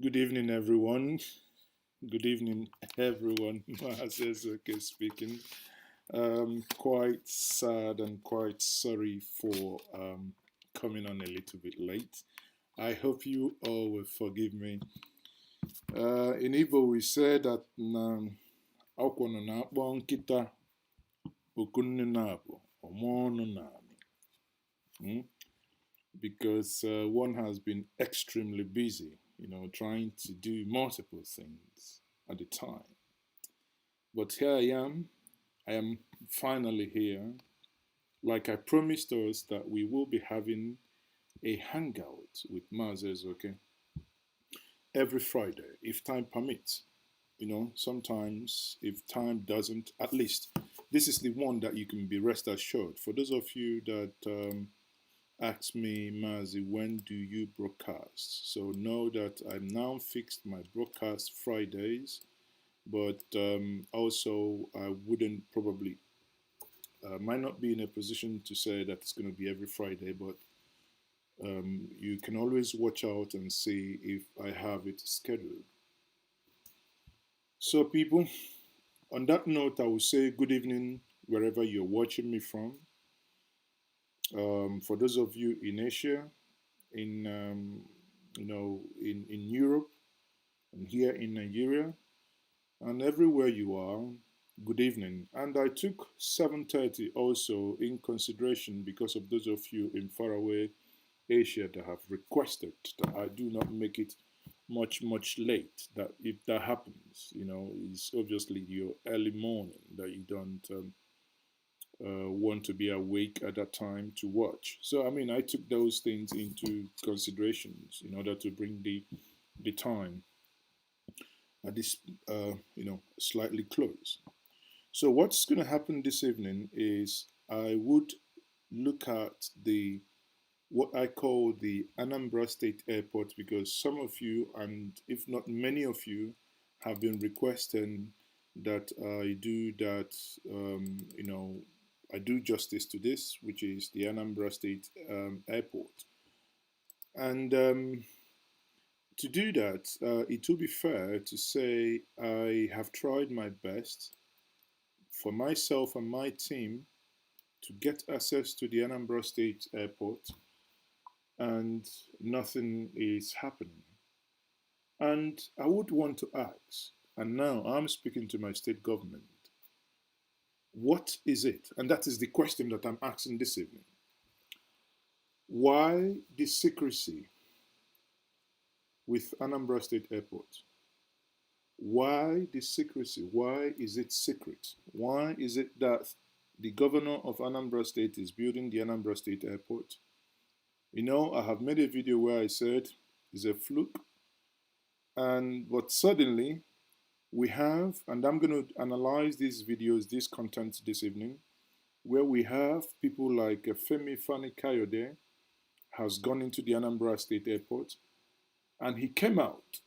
Good evening, everyone. Good evening, everyone. Maazi Ezeoke speaking. Quite sad and quite sorry for coming on a little bit late. I hope you all will forgive me. In Igbo, we say that akwụkwọ na-akpọ nkịta okunne na-abụ ọmụọnụ naanị. Because one has been extremely busy, trying to do multiple things at a time. But here I am. I am finally here. Like I promised us that we will be having a hangout with Maazi Ezeoke every Friday, if time permits. Sometimes if time doesn't, at least this is the one that you can be rest assured. For those of you that asked me, Maazi, when do you broadcast? So know that I've now fixed my broadcast Fridays, but also I wouldn't probably, might not be in a position to say that it's going to be every Friday, but you can always watch out and see if I have it scheduled. So, people, on that note, I will say good evening wherever you're watching me from. For those of you in Asia, in in Europe, and here in Nigeria, and everywhere you are, good evening. And I took 7:30 also in consideration because of those of you in faraway Asia that have requested that I do not make it much late. That if that happens, it's obviously your early morning that you don't want to be awake at that time to watch. So I mean, I took those things into considerations in order to bring the time at this slightly close. So what's going to happen this evening is I would look at the what I call the Anambra State Airport because some of you, and if not many of you, have been requesting that I do that. I do justice to this, which is the Anambra State Airport, and to do that, it will be fair to say I have tried my best for myself and my team to get access to the Anambra State Airport, and nothing is happening. And I would want to ask, and now I'm speaking to my state government, what is it? And that is the question that I'm asking this evening. Why the secrecy with Anambra State Airport? Why the secrecy? Why is it secret? Why is it that the governor of Anambra State is building the Anambra State Airport? I have made a video where I said it's a fluke, but suddenly we have, and I'm going to analyze these videos, this content this evening, where we have people like Femi Fani Kayode has gone into the Anambra State Airport, and he came out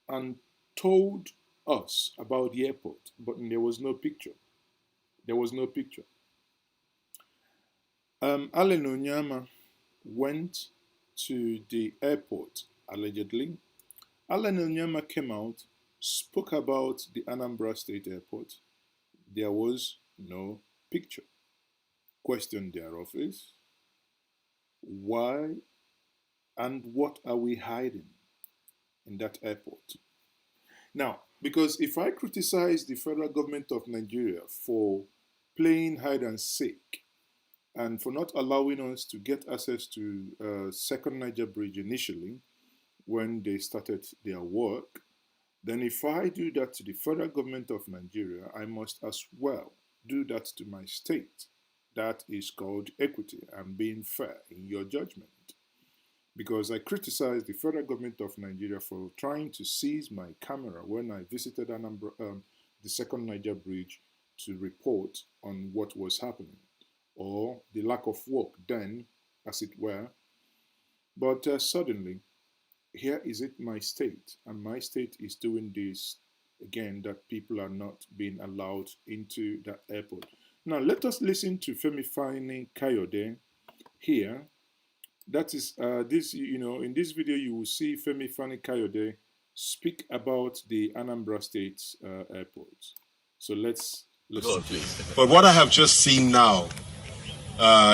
and told us about the airport, but there was no picture. There was no picture. Allen Onyama went to the airport, allegedly. Allen Onyama came out, spoke about the Anambra State Airport. There was no picture. Question thereof is, why and what are we hiding in that airport? Now, because if I criticize the federal government of Nigeria for playing hide and seek and for not allowing us to get access to Second Niger Bridge initially when they started their work, then if I do that to the federal government of Nigeria, I must as well do that to my state. That is called equity and being fair in your judgment. Because I criticized the federal government of Nigeria for trying to seize my camera when I visited the Second Niger Bridge to report on what was happening, or the lack of work then, as it were. But suddenly, here is it my state, and my state is doing this again, that people are not being allowed into that airport. Now, let us listen to Femi Fani Kayode here. That is, in this video, you will see Femi Fani Kayode speak about the Anambra State airport. So let's listen. But what I have just seen now,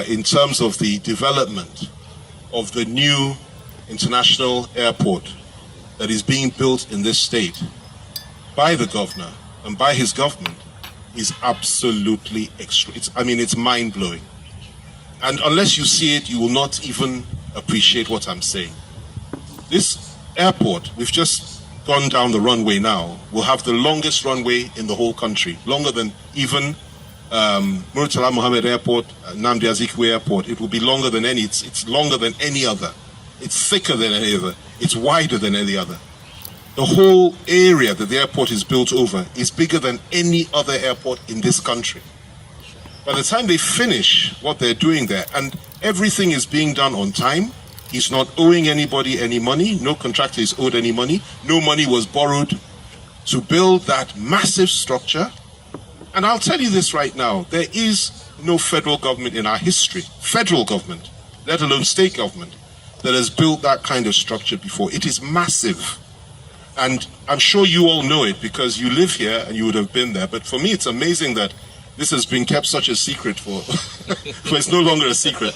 in terms of the development of the new international airport that is being built in this state by the governor and by his government, is absolutely extra. It's mind-blowing. And unless you see it, you will not even appreciate what I'm saying. This airport, we've just gone down the runway now, will have the longest runway in the whole country, longer than even Murtala Mohammed Airport, Nnamdi Azikiwe Airport. It will be longer than any. It's longer than any other. It's thicker than any other. It's wider than any other. The whole area that the airport is built over is bigger than any other airport in this country. By the time they finish what they're doing there, and everything is being done on time, he's not owing anybody any money, no contractor is owed any money, no money was borrowed to build that massive structure. And I'll tell you this right now, there is no federal government in our history, federal government, let alone state government, that has built that kind of structure before. It is massive. And I'm sure you all know it because you live here and you would have been there. But for me, it's amazing that this has been kept such a secret for, for it's no longer a secret.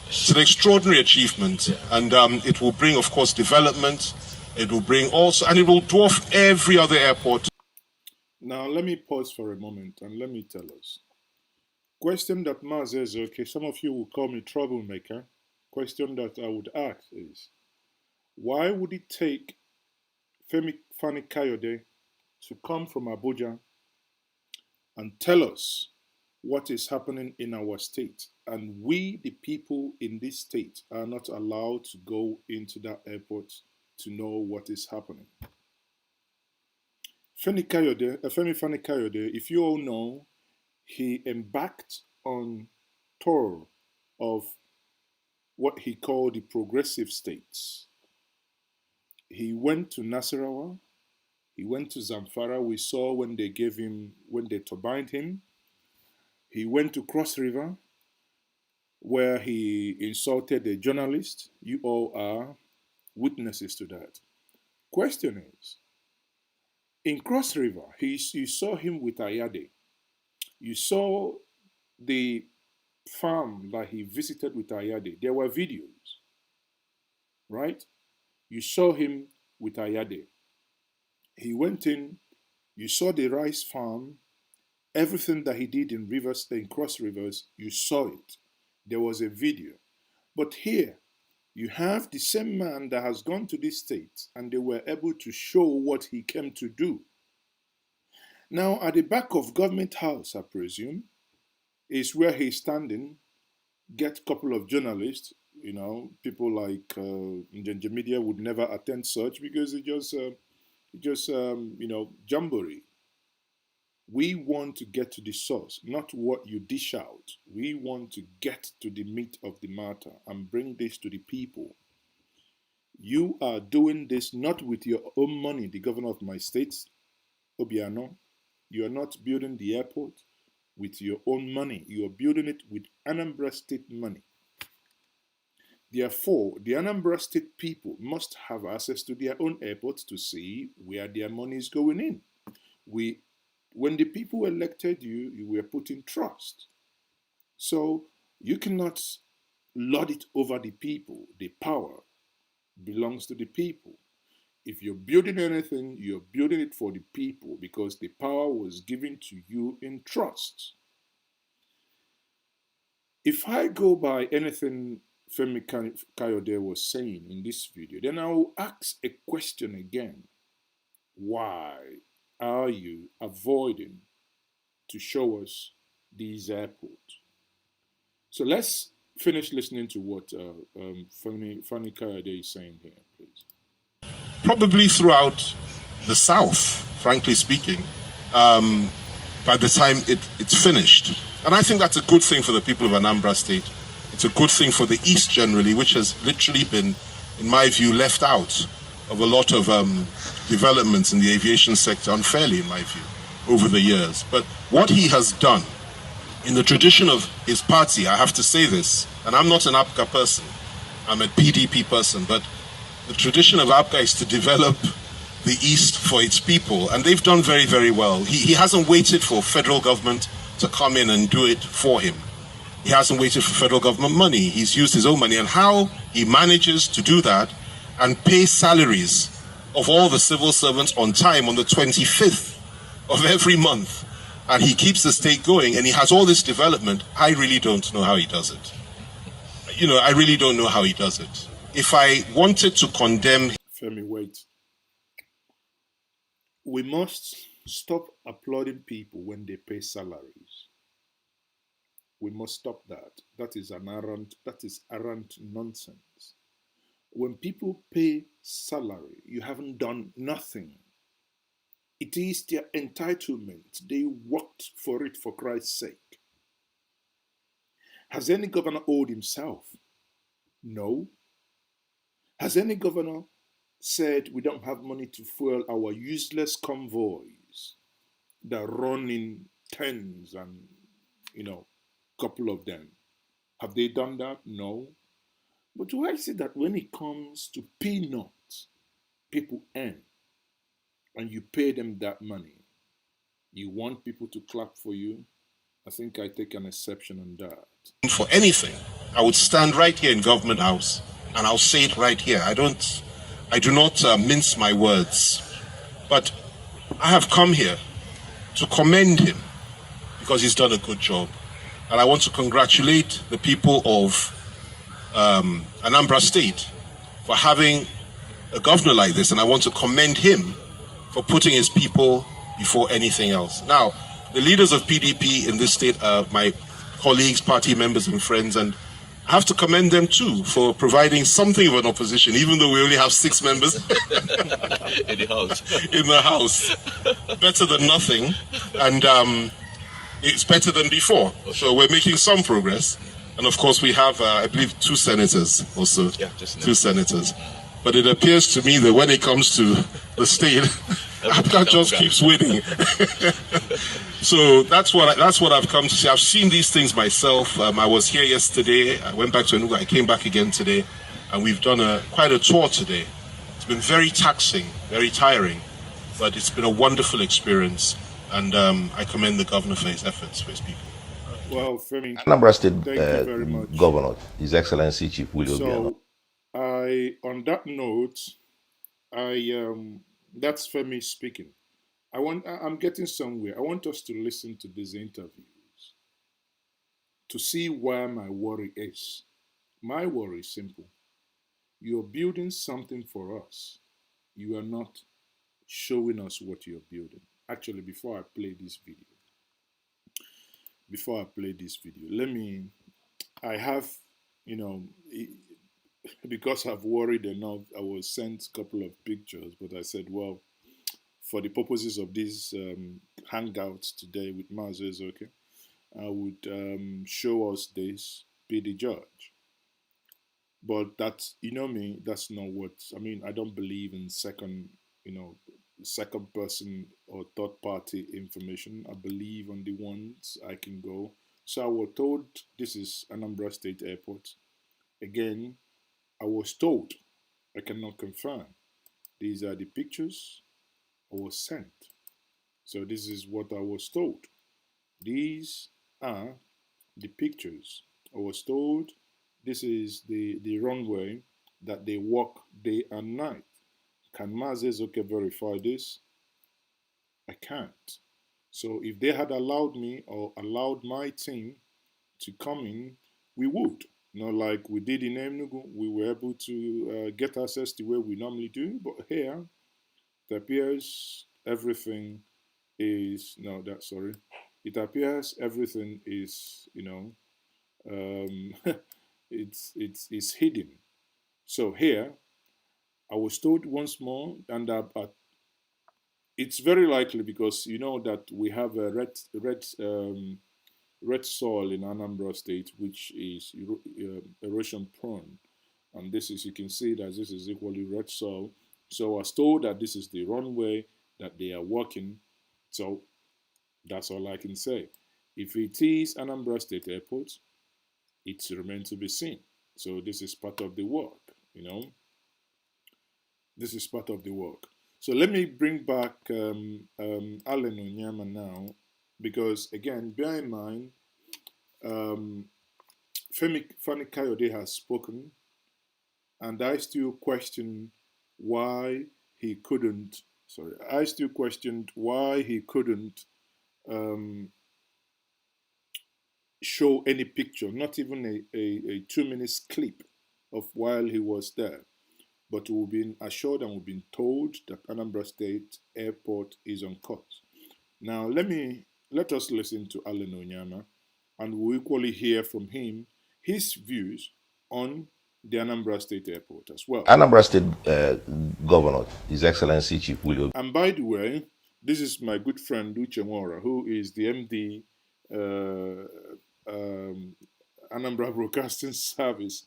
It's an extraordinary achievement. And it will bring, of course, development. It will bring also, and it will dwarf every other airport. Now, let me pause for a moment and let me tell us. Question that Maazi Ezeoke, some of you will call me troublemaker. Question that I would ask is, why would it take Femi Fani-Kayode to come from Abuja and tell us what is happening in our state, and we, the people in this state, are not allowed to go into that airport to know what is happening? Femi Fani-Kayode, if you all know, he embarked on tour of what he called the progressive states. He went to Nasarawa, he went to Zamfara. We saw when they turbined him. He went to Cross River, where he insulted a journalist. You all are witnesses to that. Question is, in Cross River, you saw him with Ayade. You saw the farm that he visited with Ayade. There were videos, right? You saw him with Ayade. He went in, you saw the rice farm, everything that he did in Cross Rivers, you saw it. There was a video. But here, you have the same man that has gone to this state and they were able to show what he came to do. Now, at the back of Government House, I presume, is where he's standing, get a couple of journalists, you know, people like Njenje media would never attend such because it just jamboree. We want to get to the source, not what you dish out. We want to get to the meat of the matter and bring this to the people. You are doing this not with your own money, the governor of my state, Obiano. You are not building the airport with your own money. You are building it with Anambra State money. Therefore, the Anambra State people must have access to their own airports to see where their money is going in. When the people elected you, you were put in trust. So you cannot lord it over the people. The power belongs to the people. If you're building anything, you're building it for the people because the power was given to you in trust. If I go by anything Femi Kayode was saying in this video, then I will ask a question again. Why are you avoiding to show us these airports? So let's finish listening to what Femi Kayode is saying here, please. Probably throughout the South, frankly speaking, by the time it's finished. And I think that's a good thing for the people of Anambra State. It's a good thing for the East generally, which has literally been, in my view, left out of a lot of developments in the aviation sector, unfairly in my view, over the years. But what he has done, in the tradition of his party, I have to say this, and I'm not an APGA person, I'm a PDP person, but the tradition of APGA is to develop the East for its people, and they've done very, very well. He hasn't waited for federal government to come in and do it for him. He hasn't waited for federal government money. He's used his own money, and how he manages to do that and pay salaries of all the civil servants on time on the 25th of every month, and he keeps the state going, and he has all this development. I really don't know how he does it. I really don't know how he does it. If I wanted to condemn... Femi, wait. We must stop applauding people when they pay salaries. We must stop that. That is arrant nonsense. When people pay salary, you haven't done nothing. It is their entitlement. They worked for it, for Christ's sake. Has any governor owed himself? No. Has any governor said we don't have money to fuel our useless convoys that run in tens and, couple of them? Have they done that? No. But do I say that when it comes to peanuts, people earn, and you pay them that money, you want people to clap for you? I think I take an exception on that. For anything, I would stand right here in Government House, and I'll say it right here. I do not mince my words, but I have come here to commend him because he's done a good job. And I want to congratulate the people of Anambra State for having a governor like this, and I want to commend him for putting his people before anything else. Now, the leaders of PDP in this state are my colleagues, party members and friends, and I have to commend them too for providing something of an opposition, even though we only have 6 members in the house. Better than nothing, and it's better than before. So we're making some progress. And of course we have, I believe, 2 senators also. Yeah, just 2 senators. But it appears to me that when it comes to the state, APGA just keeps winning. So that's what I've come to see. I've seen these things myself. I was here yesterday. I went back to Enugu. I came back again today, and we've done quite a tour today. It's been very taxing, very tiring, but it's been a wonderful experience, and I commend the governor for his efforts, for his people. Well, Femi, Anambra State thank you very much. Governor, His Excellency Chief Willie Obiano. On that note, that's Femi speaking. I'm getting somewhere. I want us to listen to these interviews to see where my worry is. My worry is simple. You're building something for us. You are not showing us what you're building. Actually, before I play this video, I have, because I've worried enough, I was sent a couple of pictures, but I said, well, for the purposes of this hangout today with Maazi Ezeoke, I would show us this, be the judge. But that's, me, that's not what, I don't believe in second person or third party information. I believe on the ones I can go. So I was told this is Anambra State Airport. Again, I was told, I cannot confirm. These are the pictures I was sent. So this is what I was told. These are the pictures. I was told this is the runway that they walk day and night. Can Maazi Ezeoke verify this? I can't. So if they had allowed me or allowed my team to come in, we would. Not like we did in Enugu, we were able to get access the way we normally do. But here, it appears everything is, it appears everything is, it's hidden. So here, I was told once more, and it's very likely because you know that we have a red soil in Anambra State, which is erosion prone, and this is, you can see that this is equally red soil. So I was told that this is the runway that they are walking. So that's all I can say. If it is Anambra State Airport, it's remains to be seen. So this is part of the work, This is part of the work. So let me bring back Alan Onyama now, because again, bear in mind, Femi Kayode has spoken, and I still question why he couldn't. Sorry, I still questioned why he couldn't um, show any picture, not even a 2 minutes clip of while he was there. But we've been assured and we've been told that Anambra State Airport is on course. Now, let us listen to Alan Onyama, and we'll equally hear from him his views on the Anambra State Airport as well. Anambra State Governor, His Excellency Chief William. And by the way, this is my good friend Uche Nwora, who is the MD Anambra Broadcasting Service.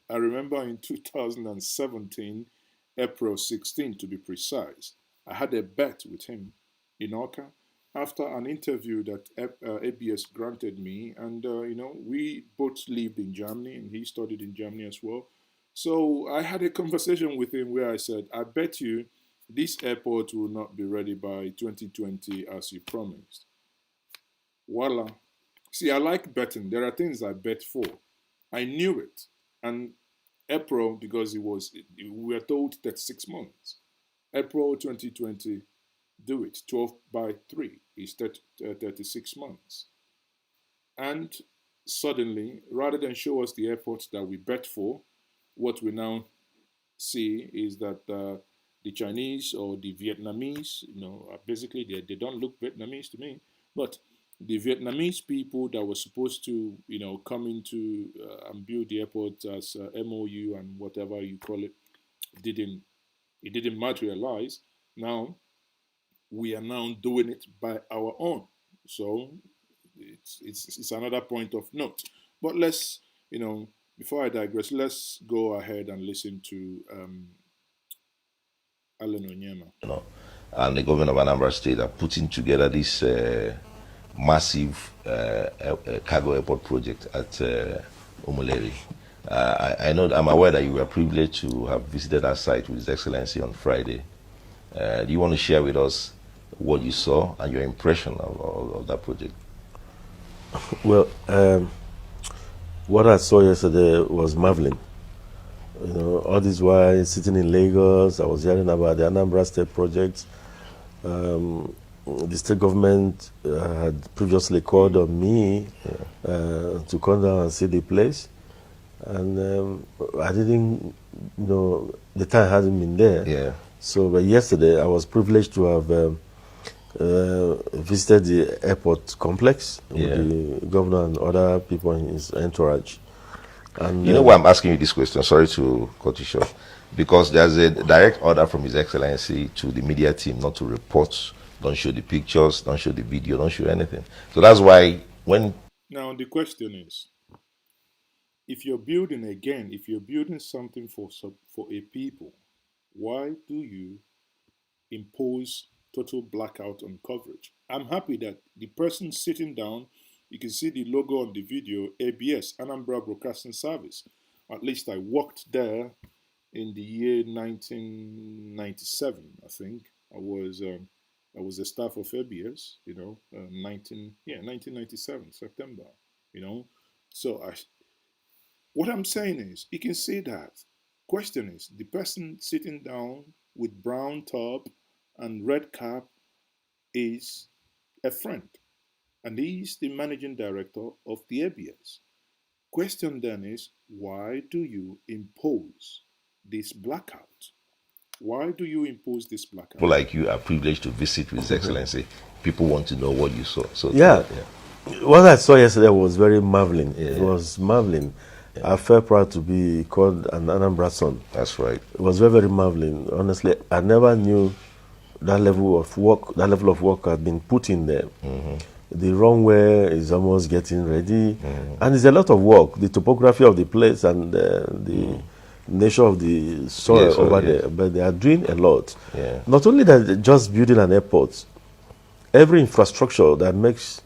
I remember in 2017, April 16 to be precise, I had a bet with him in Oka after an interview that ABS granted me. And, we both lived in Germany and he studied in Germany as well. So I had a conversation with him where I said, I bet you this airport will not be ready by 2020 as you promised. Voila. See, I like betting. There are things I bet for. I knew it. And April, because we were told 36 months. April 2020, do it. 12 by 3 is 36 months. And suddenly, rather than show us the airports that we bet for, what we now see is that the Chinese or the Vietnamese, basically they don't look Vietnamese to me, but the Vietnamese people that were supposed to, come into and build the airport as MOU and whatever you call it, it didn't materialize. Now we are now doing it by our own. So it's another point of note. But let's, before I digress, let's go ahead and listen to Alan Onyema. And the government of Anambra State are putting together this massive cargo airport project at Umuleri. I'm aware that you were privileged to have visited our site with His Excellency on Friday. Do you want to share with us what you saw and your impression of that project? Well, what I saw yesterday was marveling. All this while sitting in Lagos, I was hearing about the Anambra State project. The state government had previously called on me to come down and see the place. And I didn't, the time hadn't been there. Yeah. So but yesterday I was privileged to have visited the airport complex with the governor and other people in his entourage. And you know why I'm asking you this question? Sorry to cut you short. Because there's a direct order from His Excellency to the media team not to report, don't show the pictures, don't show the video, don't show anything. So that's why when... Now the question is, if you're building something for a people, why do you impose total blackout on coverage? I'm happy that the person sitting down, you can see the logo on the video, ABS, Anambra Broadcasting Service. At least I worked there in the year 1997, I think. I was a staff of ABS, 1997, September, So what I'm saying is, you can see that. Question is, the person sitting down with brown top and red cap is a friend, and he's the managing director of the ABS. Question then is, why do you impose this blackout? Why do you impose this blackout? People like you are privileged to visit with His Excellency. People want to know what you saw. So what I saw yesterday was very marveling. Yeah. It was marveling. Yeah. I felt proud to be called an Anambra son. That's right. It was very, very marveling. Honestly, I never knew that level of work had been put in there. The runway is almost getting ready, and it's a lot of work. The topography of the place and the nature of the soil over there, but they are doing a lot. Yeah. Not only that, just building an airport, every infrastructure that makes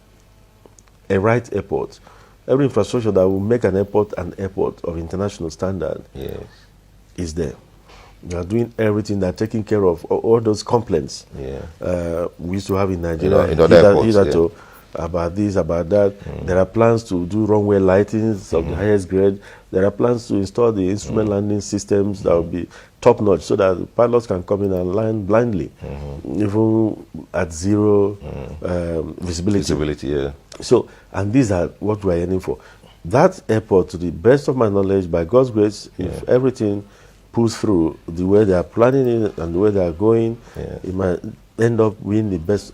a right airport, every infrastructure that will make an airport of international standard is there. They are doing everything. They're taking care of all those complaints we used to have in Nigeria. In other airports, about this, about that. There are plans to do runway lightings of the highest grade. There are plans to install the instrument landing systems that will be top notch, so that pilots can come in and land blindly, even at zero visibility. So, and these are what we are aiming for. That airport, to the best of my knowledge, by God's grace, if everything pulls through the way they are planning it and the way they are going, it might end up being the best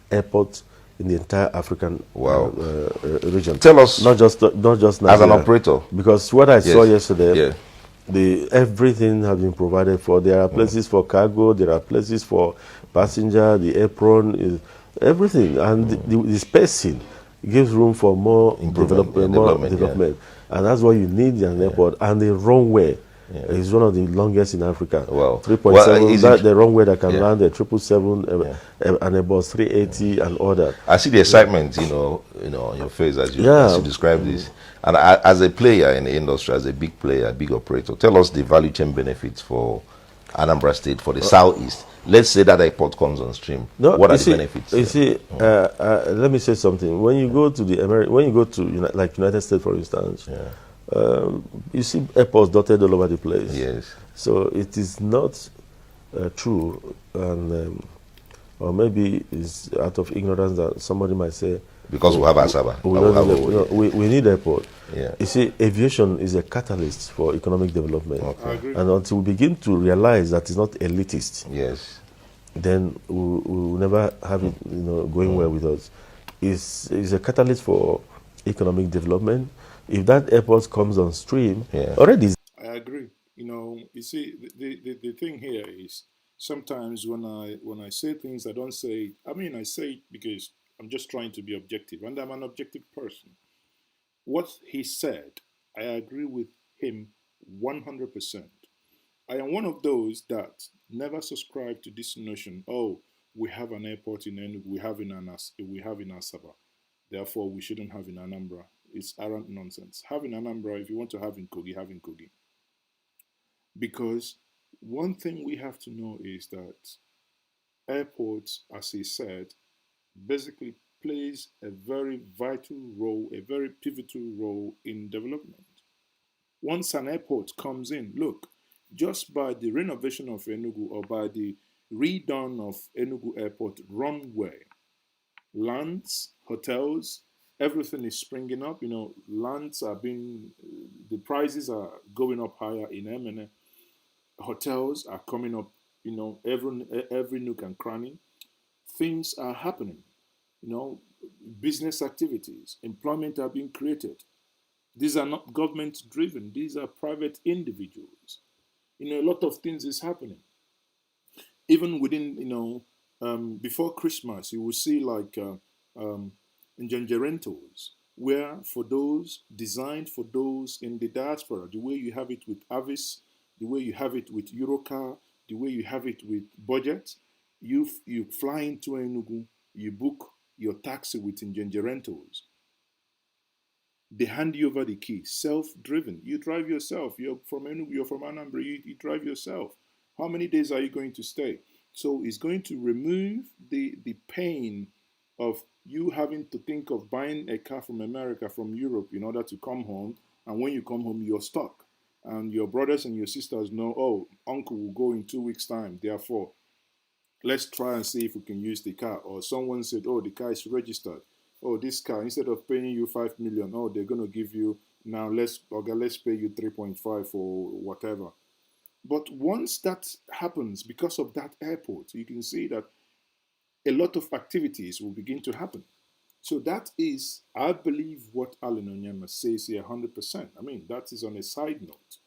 airport in the entire African region. Tell us, not just Nigeria, as an operator, because what I saw yesterday, everything has been provided for. There are places for cargo, there are places for passenger, the apron, everything, and the spacing gives room for more development, and that's what you need in an airport. And the runway is one of the longest in Africa. 3.7. The runway that can land a 777 and about 380 and all that. I see the excitement, on your face as you describe this. And as a player in the industry, as a big player, big operator, tell us the value chain benefits for Anambra State, for the Southeast. Let's say that airport comes on stream. What are the benefits? You see, let me say something. When you go to like United States, for instance, you see airports dotted all over the place. Yes. So it is not true, and or maybe it's out of ignorance that somebody might say, because we have Asaba. We need airport. Yeah. You see, aviation is a catalyst for economic development. I agree. And until we begin to realize that it's not elitist, then we will never have it going well with us. It's a catalyst for economic development. If that airport comes on stream, already. I agree. You see, the thing here is sometimes when I say things, I don't say it. I mean, I say it because I'm just trying to be objective, and I'm an objective person. What he said, I agree with him 100%. I am one of those that never subscribe to this notion, oh, we have an airport in Enugu, we have in Asaba, therefore we shouldn't have in Anambra. It's arrant nonsense. Have in Anambra, if you want to have in Kogi, have in Kogi. Because one thing we have to know is that airports, as he said, basically plays a very vital role, a very pivotal role in development. Once an airport comes in, look, just by the renovation of Enugu or by the redone of Enugu Airport runway, lands, hotels, everything is springing up. Lands are the prices are going up higher in Emene. Hotels are coming up, every nook and cranny. Things are happening. Business activities, employment are being created. These are not government driven. These are private individuals. A lot of things is happening. Even within, before Christmas, you will see like Njenje rentals, where designed for those in the diaspora, the way you have it with Avis, the way you have it with Eurocar, the way you have it with Budget. You fly into Enugu, you book your taxi with Njenje rentals. They hand you over the key, self-driven. You drive yourself. You're from Enugu, you're from Anambra, you drive yourself. How many days are you going to stay? So it's going to remove the pain of you having to think of buying a car from America, from Europe, in order to come home. And when you come home, you're stuck. And your brothers and your sisters know, oh, uncle will go in 2 weeks' time. Therefore, let's try and see if we can use the car. Or someone said, oh, the car is registered. Oh, this car, instead of paying you 5 million, oh, they're going to give you, now let's pay you 3.5 or whatever. But once that happens, because of that airport, you can see that a lot of activities will begin to happen. So that is, I believe, what Alan Onyema says here 100%. I mean, that is on a side note.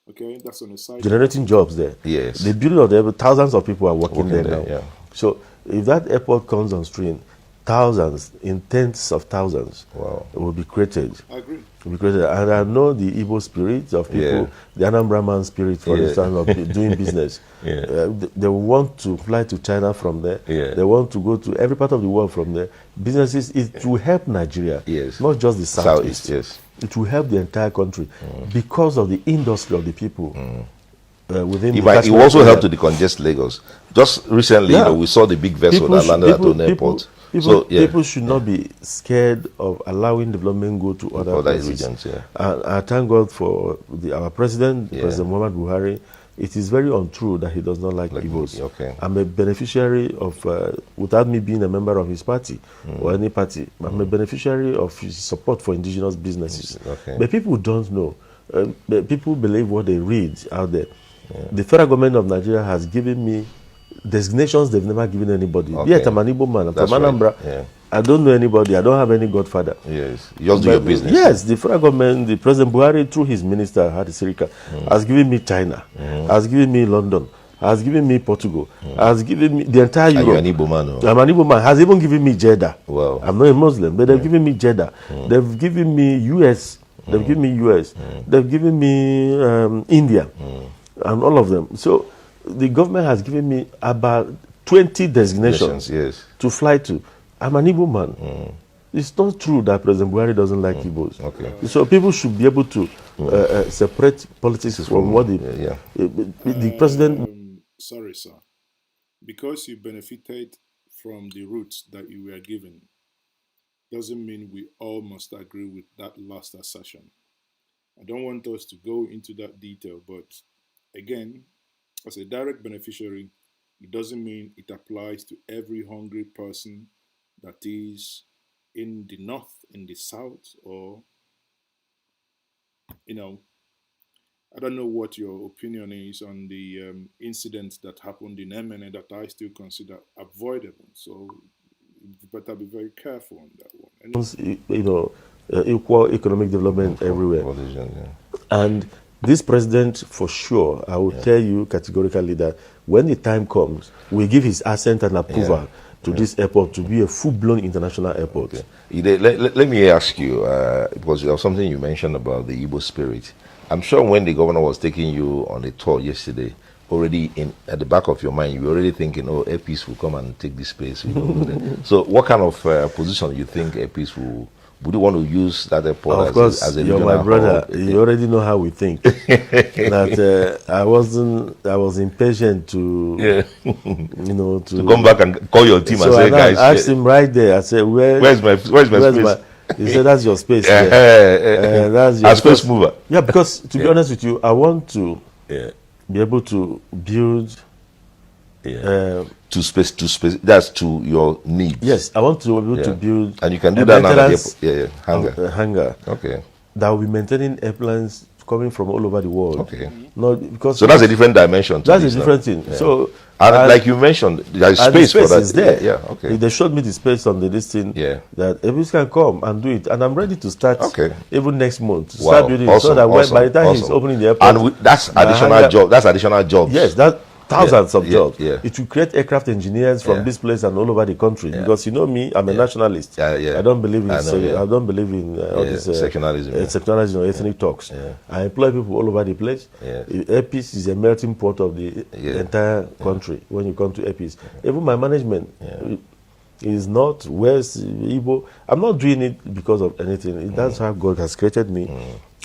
Okay, that's on a side generating note. Jobs there. Yes. The building of the airport, thousands of people are working there now. Yeah. So if that airport comes on stream, thousands, in tens of thousands, will be created. I agree. Will be created. And I know the Igbo spirit of people, the Anambra man spirit, for instance, of doing business. They want to fly to China from there. They want to go to every part of the world from there. Businesses, it will help Nigeria, not just the Southeast. Yes. It will help the entire country because of the industry of the people. within It the might, it catchment also area. help to decongest Lagos. Just recently, Yeah. we saw the big vessel that landed at One Airport. People should not be scared of allowing development go to other Other places. regions, yeah. And I thank God for our president, Yeah. President Muhammad Buhari. It is very untrue that he does not like Igbos. okay. I'm a beneficiary of, without me being a member of his party or any party, I'm a beneficiary of his support for indigenous businesses. Okay. But people don't know. People believe what they read out there. The federal government of Nigeria has given me designations they've never given anybody. Okay. Be it I'm an Igbo man, I'm That's from right. Anambra. Yeah. I don't know anybody. I don't have any godfather. Yes. You just do your business. Yes, the federal government, the President Buhari, through his minister, Hadi Sirika, has given me China, has given me London, has given me Portugal, has given me the entire Europe. You're an Igbo man, oh? I'm an Igbo man. Has even given me Jeddah. Wow. I'm not a Muslim, but they've given me Jeddah. They've given me US. They've given me US. They've given me India, and all of them. So the government has given me about 20 designations Yes. to fly to. I'm an Igbo man. It's not true that President Buhari doesn't like Igbos. Okay. So people should be able to separate politics from what the president. Sorry, sir. Because you benefited from the routes that you were given, doesn't mean we all must agree with that last assertion. I don't want us to go into that detail, but again, as a direct beneficiary, it doesn't mean it applies to every hungry person that is in the north, in the south, or, you know, I don't know what your opinion is on the incident that happened in MNA that I still consider avoidable. So you better be very careful on that one. Equal economic development everywhere. And this president, for sure, I will tell you categorically that when the time comes, we give his assent and approval to this airport to be a full-blown international airport. Okay. Let me ask you, because there was something you mentioned about the Igbo spirit. I'm sure when the governor was taking you on a tour yesterday, already at the back of your mind, you were already thinking, oh, Airpeace will come and take this place. So what kind of position you think Airpeace would you want to use that airport of course, as a you're my brother. You already know how we think. That I was impatient to, to come back and call your team and say, guys. I asked him right there. I said, where's my space? He said, that's your space. That's your space mover. Yeah, because to be honest with you, I want to be able to build. To space. That's to your needs. Yes, I want to be able to build. And you can do that now at the hangar. Hangar. Okay. That will be maintaining airplanes coming from all over the world. Okay. Not because so that's a different dimension. That's a different thing. Yeah. So and like you mentioned, there is space for that. Is there. Yeah. Okay. They showed me the space on the listing. Yeah. That everyone can come and do it, and I'm ready to start. Okay. Even next month to start building so that by the time he's opening the airport, and that's additional job. That's additional jobs. Yes. That. Thousands of jobs. Yeah. It will create aircraft engineers from this place and all over the country. Because you know me, I'm a nationalist. I don't believe in I don't believe in all this sectionalism or ethnic talks. I employ people all over the place. Airpeace is a melting pot of the entire country when you come to Airpeace. Even my management is not West Igbo. I'm not doing it because of anything. That's how God has created me,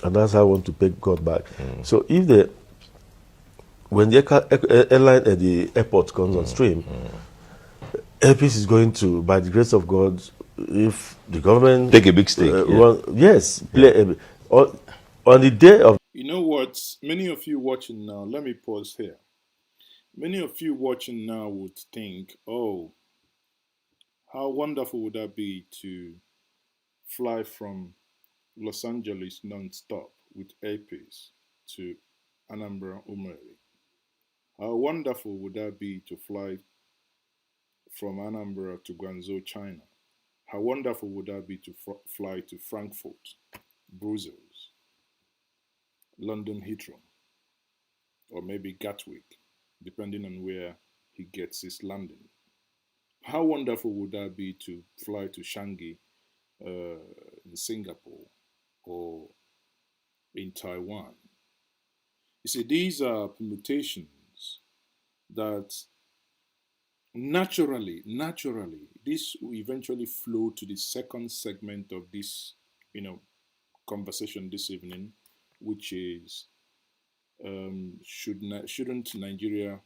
and that's how I want to pay God back. So if when the airline at the airport comes on stream, Airpeace is going to, by the grace of God, if the government take a big stake, play on the day of. You know what? Many of you watching now, let me pause here. Many of you watching now would think, oh, how wonderful would that be to fly from Los Angeles non-stop with Airpeace to Anambra Umeri. How wonderful would that be to fly from Anambra to Guangzhou, China? How wonderful would that be to fly to Frankfurt, Brussels, London Heathrow, or maybe Gatwick, depending on where he gets his landing? How wonderful would that be to fly to Shanghai in Singapore or in Taiwan? You see, these are permutations that naturally, this will eventually flow to the second segment of this, conversation this evening, which is shouldn't Nigeria,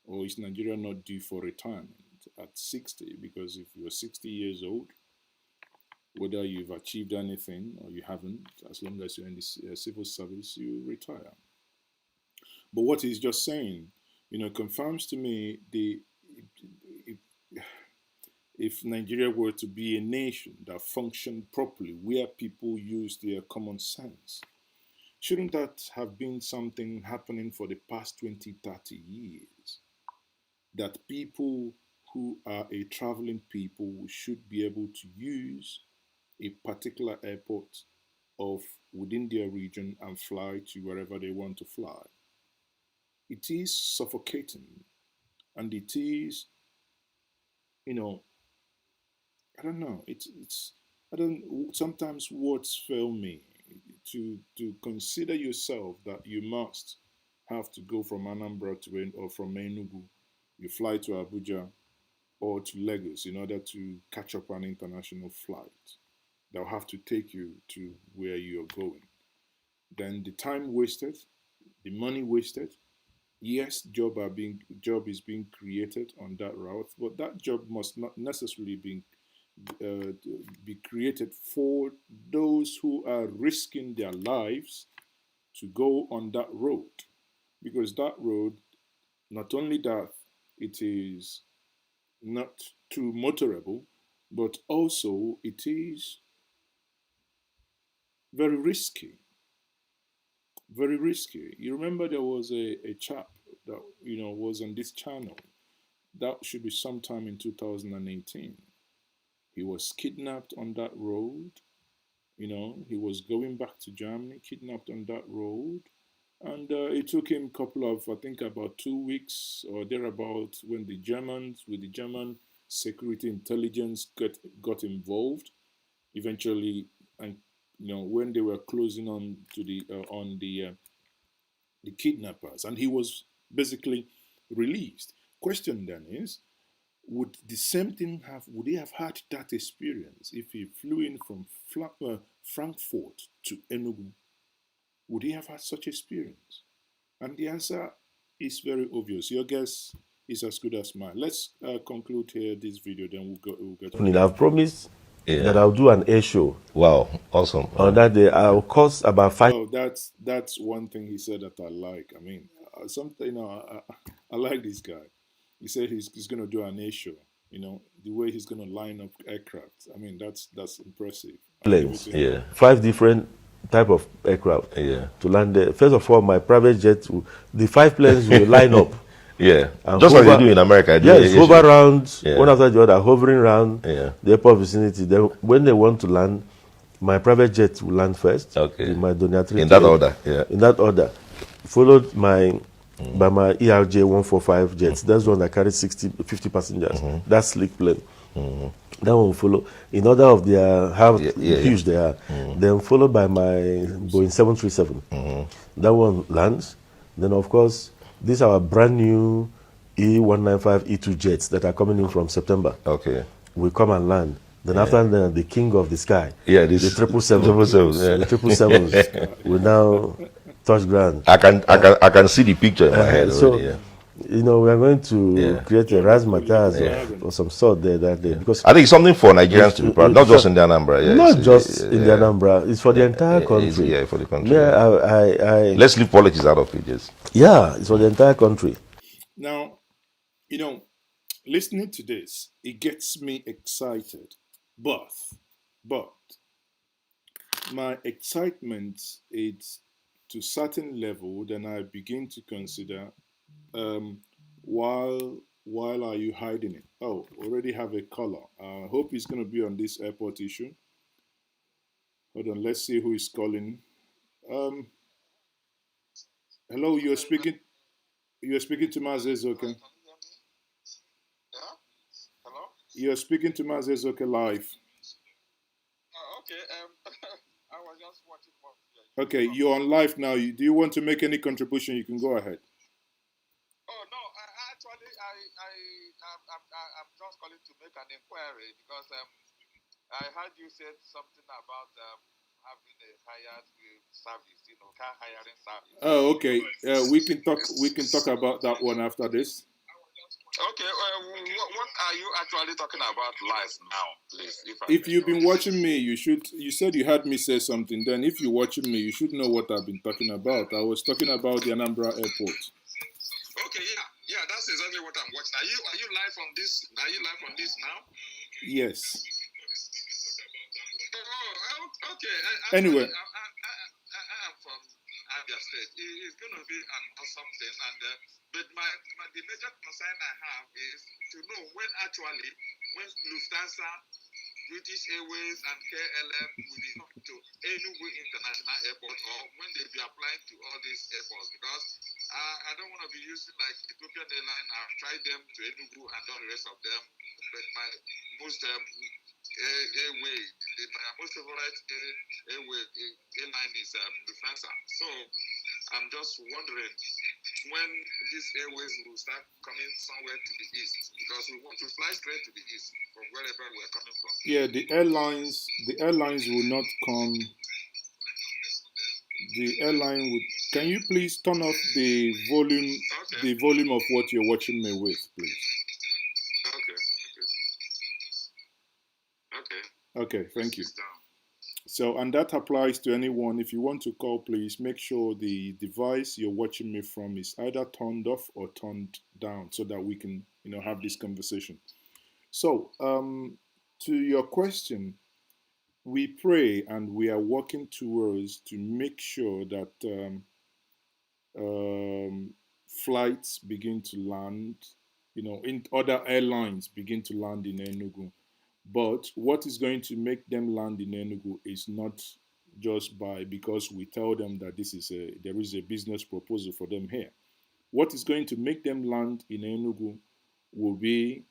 or is Nigeria not due for retirement at 60? Because if you're 60 years old, whether you've achieved anything or you haven't, as long as you're in the civil service, you retire. But what he's just saying, confirms to me if, if Nigeria were to be a nation that functioned properly, where people use their common sense, shouldn't that have been something happening for the past 20, 30 years? That people who are a traveling people should be able to use a particular airport of within their region and fly to wherever they want to fly. It is suffocating, and it is, you know, I don't know. It's I don't. Sometimes words fail me to consider yourself that you must have to go from Anambra to or from Enugu, you fly to Abuja or to Lagos in order to catch up an international flight that will have to take you to where you're going. Then the time wasted, the money wasted. Yes, job is being created on that route, but that job must not necessarily be created for those who are risking their lives to go on that road, because that road, not only that it is not too motorable, but also it is very risky. Very risky. You remember there was a chap that was on this channel. That should be sometime in 2018. He was kidnapped on that road. He was going back to Germany, kidnapped on that road. And it took him a couple of, I think, about 2 weeks or thereabout, when the Germans, with the German security intelligence, got involved. Eventually, and when they were closing on to the kidnappers, and he was basically released. Question then is, would the same thing would he have had that experience if he flew in from Frankfurt to Enugu? Would he have had such experience? And the answer is very obvious. Your guess is as good as mine. Let's conclude here this video, then we'll get on. I've promised that I'll do an air show. Wow, awesome. On that day, I'll cost about 5. Oh, that's one thing he said that I like. I mean, something I like this guy. He said he's going to do an air show. The way he's going to line up aircraft. I mean, that's impressive. Planes, 5 different type of aircraft to land there. First of all, my private jet, the 5 planes will line up. Just like they do in America. Hover around, one after the other, hovering around the airport vicinity. Then when they want to land, my private jet will land first. In my donatrix. In that order, In that order. Followed by my ERJ 145 jets. That's one that carries 50 passengers. That's sleek plane. That one will follow in order of how huge they are. Then followed by my Boeing 737. That one lands. Then of course, these are our brand new E195 E2 jets that are coming in from September. Will come and land. Then after that, the king of the sky, the 777, the 777s will now touch ground. I can see the picture in my head already. We are going to create a razzmatazz or some sort there that day, because I think it's something for Nigerians to be proud, not just in the Anambra. Not just in the Anambra. It's for the entire country. For the country. Let's leave politics out of it. It's for the entire country. Now, listening to this, it gets me excited. But my excitement is to a certain level. Then I begin to consider, why are you hiding it? Oh, already have a caller. I hope he's going to be on this airport issue. Hold on, let's see who is calling. Hello, you're speaking to Maazi Ezeoke. Hello? You're speaking to Maazi Ezeoke live. Okay. I was just watching more. Okay, you're on live now. Do you want to make any contribution? You can go ahead. Oh no, I'm just calling to make an inquiry because I heard you said something about having a hired service, car hiring service. Oh, okay. We can talk. We can talk about that one after this. Okay, what are you actually talking about live now, please? If you've been watching me, you should. You said you heard me say something. Then, if you're watching me, you should know what I've been talking about. I was talking about the Anambra airport. Okay, yeah, that's exactly what I'm watching. Are you live on this? Are you live on this now? Yes. Oh, okay. Anyway. I am from Abia State. It's going to be an awesome thing, but the major concern I have is to know when Lufthansa, British Airways, and KLM will be coming to Enugu International Airport, or when they be applying to all these airports, because I don't want to be using like Ethiopian Airlines. I've tried them to Enugu and all the rest of them, but my most airway, my most favorite airline is Lufthansa. So I'm just wondering when these airways will start coming somewhere to the east, because we want to fly straight to the east from wherever we're coming from. Yeah, the airlines will not come. The airline would. Can you please turn off the volume? Okay. The volume of what you're watching me with, please. Okay, thank you. So, and that applies to anyone. If you want to call, please make sure the device you're watching me from is either turned off or turned down, so that we can, have this conversation. So, to your question, we pray and we are working towards to make sure that flights begin to land, in other airlines begin to land in Enugu. But what is going to make them land in Enugu is not just because we tell them that there is a business proposal for them here. What is going to make them land in Enugu will be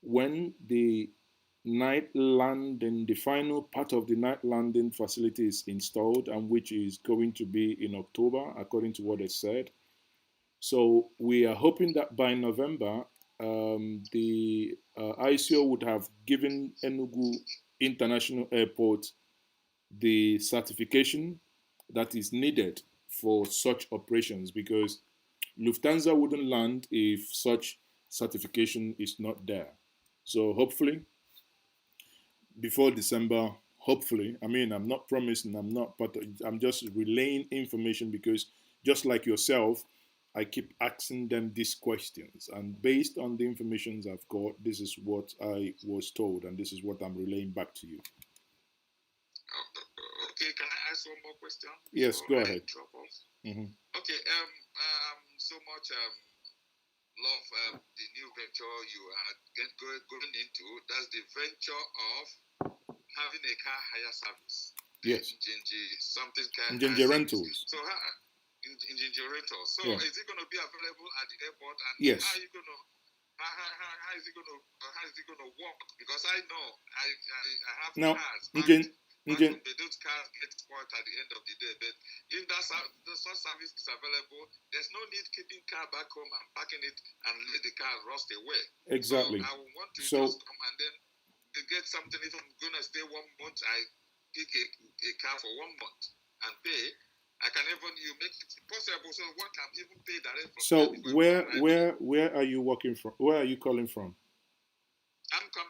when the the final part of the night landing facility is installed, and which is going to be in October, according to what they said. So we are hoping that by November, the ICO would have given Enugu International Airport the certification that is needed for such operations, because Lufthansa wouldn't land if such certification is not there. So hopefully, before December, I'm not promising, but I'm just relaying information, because just like yourself, I keep asking them these questions, and based on the information I've got, this is what I was told, and this is what I'm relaying back to you. Okay, can I ask one more question? Yes, go ahead. Mm-hmm. Okay, so much love the new venture you are going into. That's the venture of having a car hire service. Yes. Njenje Rentals. So Njenje Rentals. So yeah. Is it going to be available at the airport? And yes. How are you going to? How is it going to work? Because I know I have cars. Those cars get spoiled at the end of the day. But if such service is available, there's no need keeping car back home and parking it and let the car rust away. Exactly. So I want to just come and then get something. If I'm going to stay 1 month, I pick a car for 1 month and pay. I can even make it possible, so one can even pay direct from. So where are you working from? Where are you calling from? I'm coming.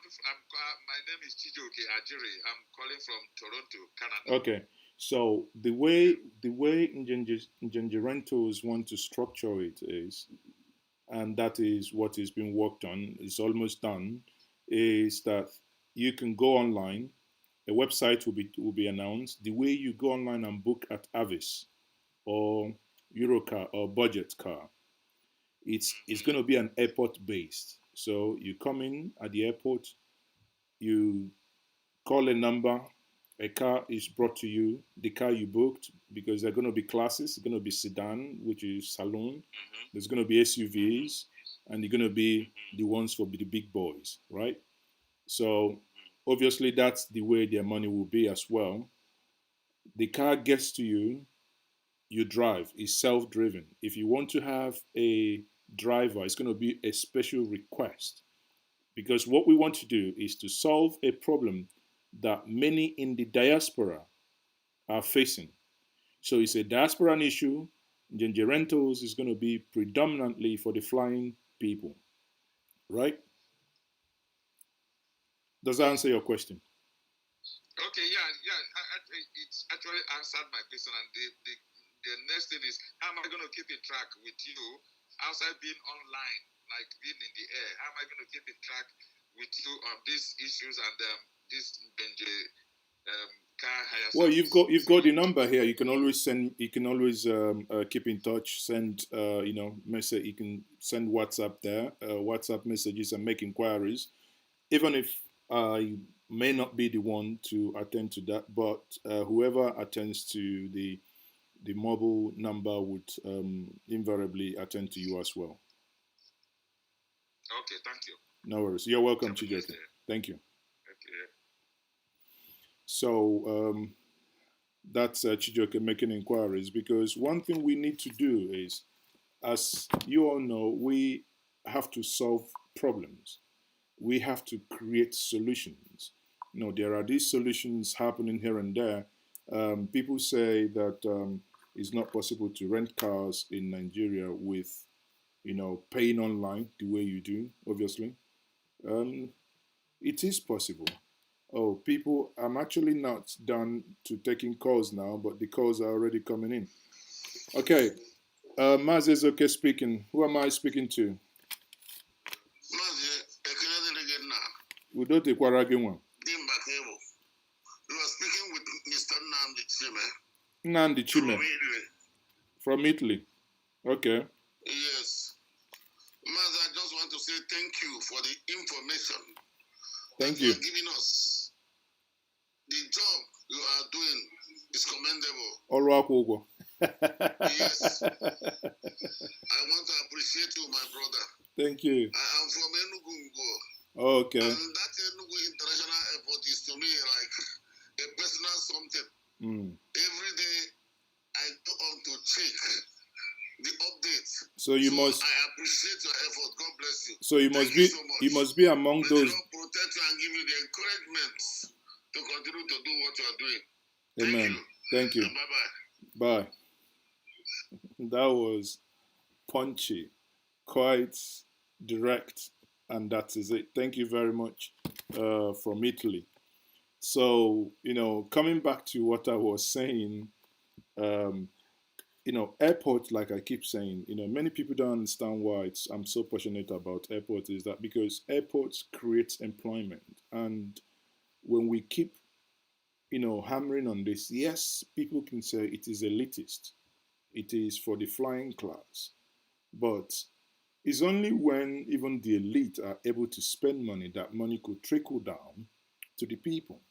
My name is Ezeoke Ajiri. I'm calling from Toronto, Canada. Okay. So the way Njenje Rentals want to structure it is, and that is what is being worked on, it's almost done, is that you can go online. A website will be announced. The way you go online and book at Avis or Eurocar or Budget Car, it's going to be an airport based. So you come in at the airport, you call a number, a car is brought to you, the car you booked, because there are going to be classes. It's going to be sedan, which is saloon. There's going to be SUVs, and they're going to be the ones for the big boys, right? So obviously that's the way their money will be as well. The car gets to you, you drive. It's self-driven. If you want to have a driver, it's going to be a special request, because what we want to do is to solve a problem that many in the diaspora are facing. So it's a diasporan issue. Njenje rentals is going to be predominantly for the flying people, right? Does that answer your question? Okay, it's actually answered my question. And the next thing is, how am I going to keep in track with you outside being online, like being in the air? How am I going to keep in track with you on these issues and this Njenje car hire? Well, you've got the number here. You can always send. You can always keep in touch. Send message. You can send WhatsApp there, WhatsApp messages, and make inquiries. Even if I may not be the one to attend to that, but whoever attends to the mobile number would invariably attend to you as well. Okay, thank you. No worries. You're welcome, Chijoke. Thank you. Okay. So that's Chijoke making inquiries, because one thing we need to do is, as you all know, we have to solve problems. We have to create solutions. There are these solutions happening here and there. People say that it's not possible to rent cars in Nigeria with, paying online the way you do, obviously. It is possible. Oh, people, I'm actually not done to taking calls now, but the calls are already coming in. Okay, Maazi Ezeoke speaking. Who am I speaking to? Udo tekwara gị nwa. You are speaking with Mr. Chime. Nnamdi Chime. From Italy. Okay. Yes. Maazi, I just want to say thank you for the information. Thank you you. are giving us. The job you are doing is commendable. Ọrụ akwụ ụgwọ. Yes. I want to appreciate you, my brother. Thank you. I am from Enugu. Okay. And that Enugu International Airport is to me like a personal something. Every day I go on to check the updates. So you must. I appreciate your effort. God bless you. So you must be. So you must be among May those. the Lord protect you and give you the encouragement to continue to do what you are doing. Amen. Thank you. Bye-bye. Bye. That was punchy, quite direct, and that is it. Thank you very much from Italy. So, coming back to what I was saying, airport, like I keep saying, many people don't understand why I'm so passionate about airports, is that because airports create employment. And when we keep, hammering on this, yes, people can say it is elitist. It is for the flying class. But it's only when even the elite are able to spend money that money could trickle down to the people.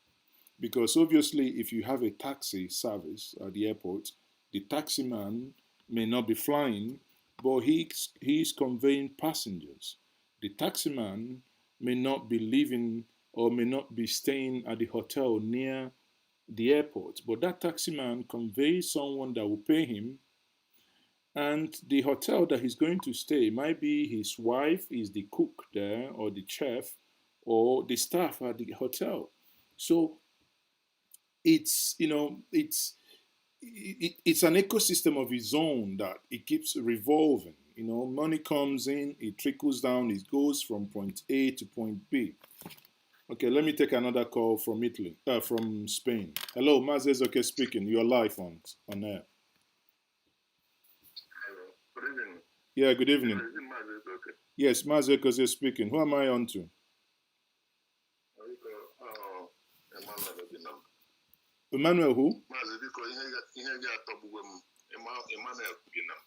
Because obviously, if you have a taxi service at the airport, the taxi man may not be flying, but he is conveying passengers. The taxi man may not be living or may not be staying at the hotel near the airport, but that taxi man conveys someone that will pay him, and the hotel that he's going to stay might be his wife is the cook there, or the chef, or the staff at the hotel. So it's it's an ecosystem of its own that it keeps revolving. Money comes in, it trickles down, it goes from point A to point B. Okay, let me take another call from Italy, from Spain. Hello, Maazi Ezeoke speaking. You're live on air. Hello. Good evening. Yeah, good evening. Maazi Ezeoke? Yes, Maazi Ezeoke speaking. Who am I on to? Emmanuel who?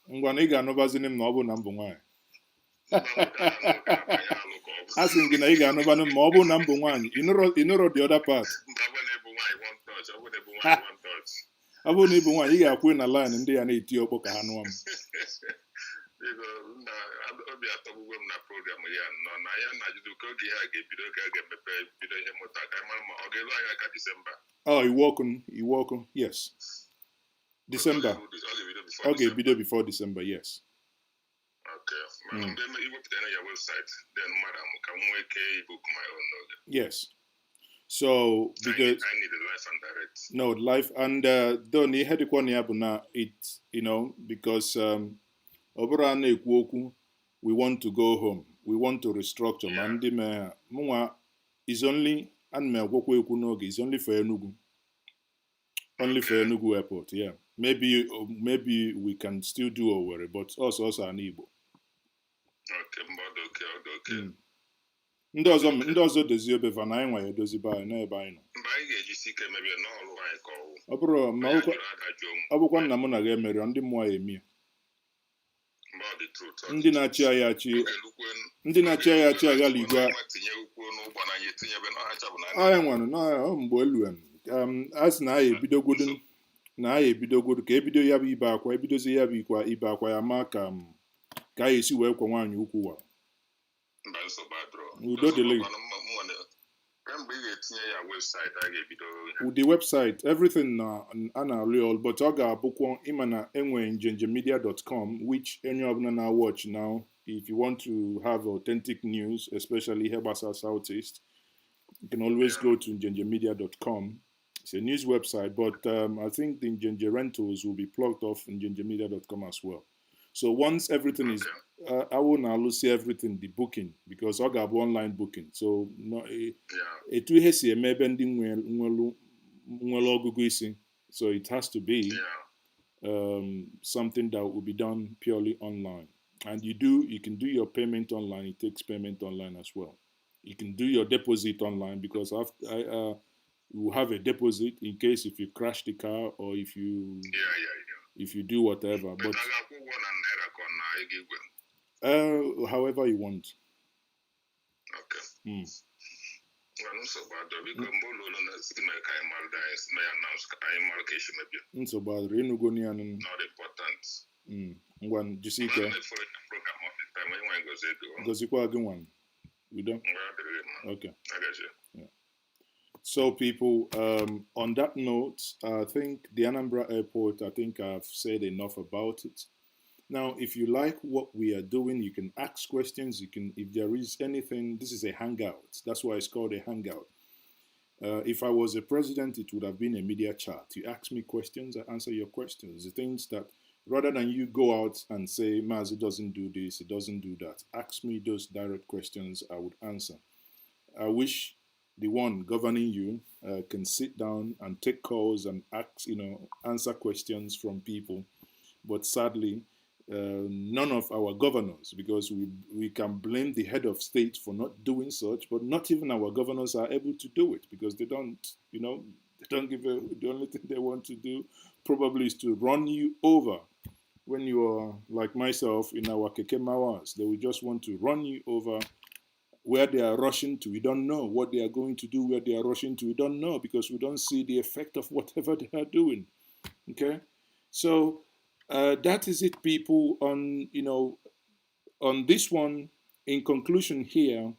Ngwa na ị ga-anụbazini m na ọ bụ na m bụ nwaanyị. A sị gị na ị ga-anụbanụ m ma ọ bụ na m bụ nwaanyị. Ịnụrụ the other part. Ọ bụrụ na ị bụ nwaanyị, ị ga-akwụ na line ndị ya na-eti ọkpọ ka ha nụọ m. Obi atọgbugwe m na program ya nọ na ya na-ajụdụ ka oge ha ga-ebido ka a ga-emepe bido ihe mmụta ka ma ọ ga-elu anya ka Disemba. Oh, you welcome. Yes. December. Okay, video before December, yes. Okay. Madam, then you put on your website, then madam, can we book my own? Yes. So because I need a live and direct. No, live and don't you had na it, because obara na-ekwu okwu, we want to go home, we want to restructure ma ndị mee mụnwa is only and me agwakwa ekwu n'oge is only for Enugu. Only for Enugu airport, yeah. Maybe we can still do Owerri, but also an Igbo. Okay. Ndị ọzọ dozie ebe va na anyị nwa ya edozibe anyị n'ebe anyị nọ. Mgbe anyị ga-ejisi ike mebie n'ọrụ anyị ka ọwụ. Ọ bụrụ ma ọ bụkwa nna m na ga emeri ndị mmụọ ya emi. Ndị na-achị anyị achị aghala igwe anyị nwanụ na mgbe elu a sị na anyị ebidogodo ka ebido ya bụ ibe akwa ebidozi ya bụ ibe akwa ya ma ka anyị esi wee kwa nwaanyị ukwu wa udo dịrị with the website everything na a na-alụ all but ọ ga-abụkwa ịma na enwe njenjemedia.com which any ọbụla na watch now if you want to have authentic news especially ihe gbasara Southeast you can always go to njenjemedia.com. It's a news website, but I think the Njenje rentals will be plugged off in njenjemedia.com as well. So once everything is, I will now see everything, the booking, because I got online booking. So no, it will have maybe so it has to be something that will be done purely online. And you can do your payment online. It takes payment online as well. You can do your deposit online because you have a deposit in case if you crash the car or if you if you do whatever. But however you want. Okay. Nsogbu adịrị Enugu ni anụ. Not important. Ngwa jisike. Gozikwa gị nwan. We don't. Okay. Yeah. So people, on that note, I think the Anambra airport, I think I've said enough about it. Now, if you like what we are doing, you can ask questions. You can, if there is anything, this is a hangout. That's why it's called a hangout. If I was a president, it would have been a media chat. You ask me questions, I answer your questions. The things that, rather than you go out and say, Maazi doesn't do this, it doesn't do that. Ask me those direct questions, I would answer. I wish the one governing you can sit down and take calls and ask, answer questions from people. But sadly, none of our governors, because we can blame the head of state for not doing such, but not even our governors are able to do it because they don't, they don't give the only thing they want to do probably is to run you over. When you are like myself in our keke mawas, they will just want to run you over. Where they are rushing to, we don't know. What they are going to do, where they are rushing to, we don't know because we don't see the effect of whatever they are doing. Okay, so that is it, people. On this one, in conclusion, here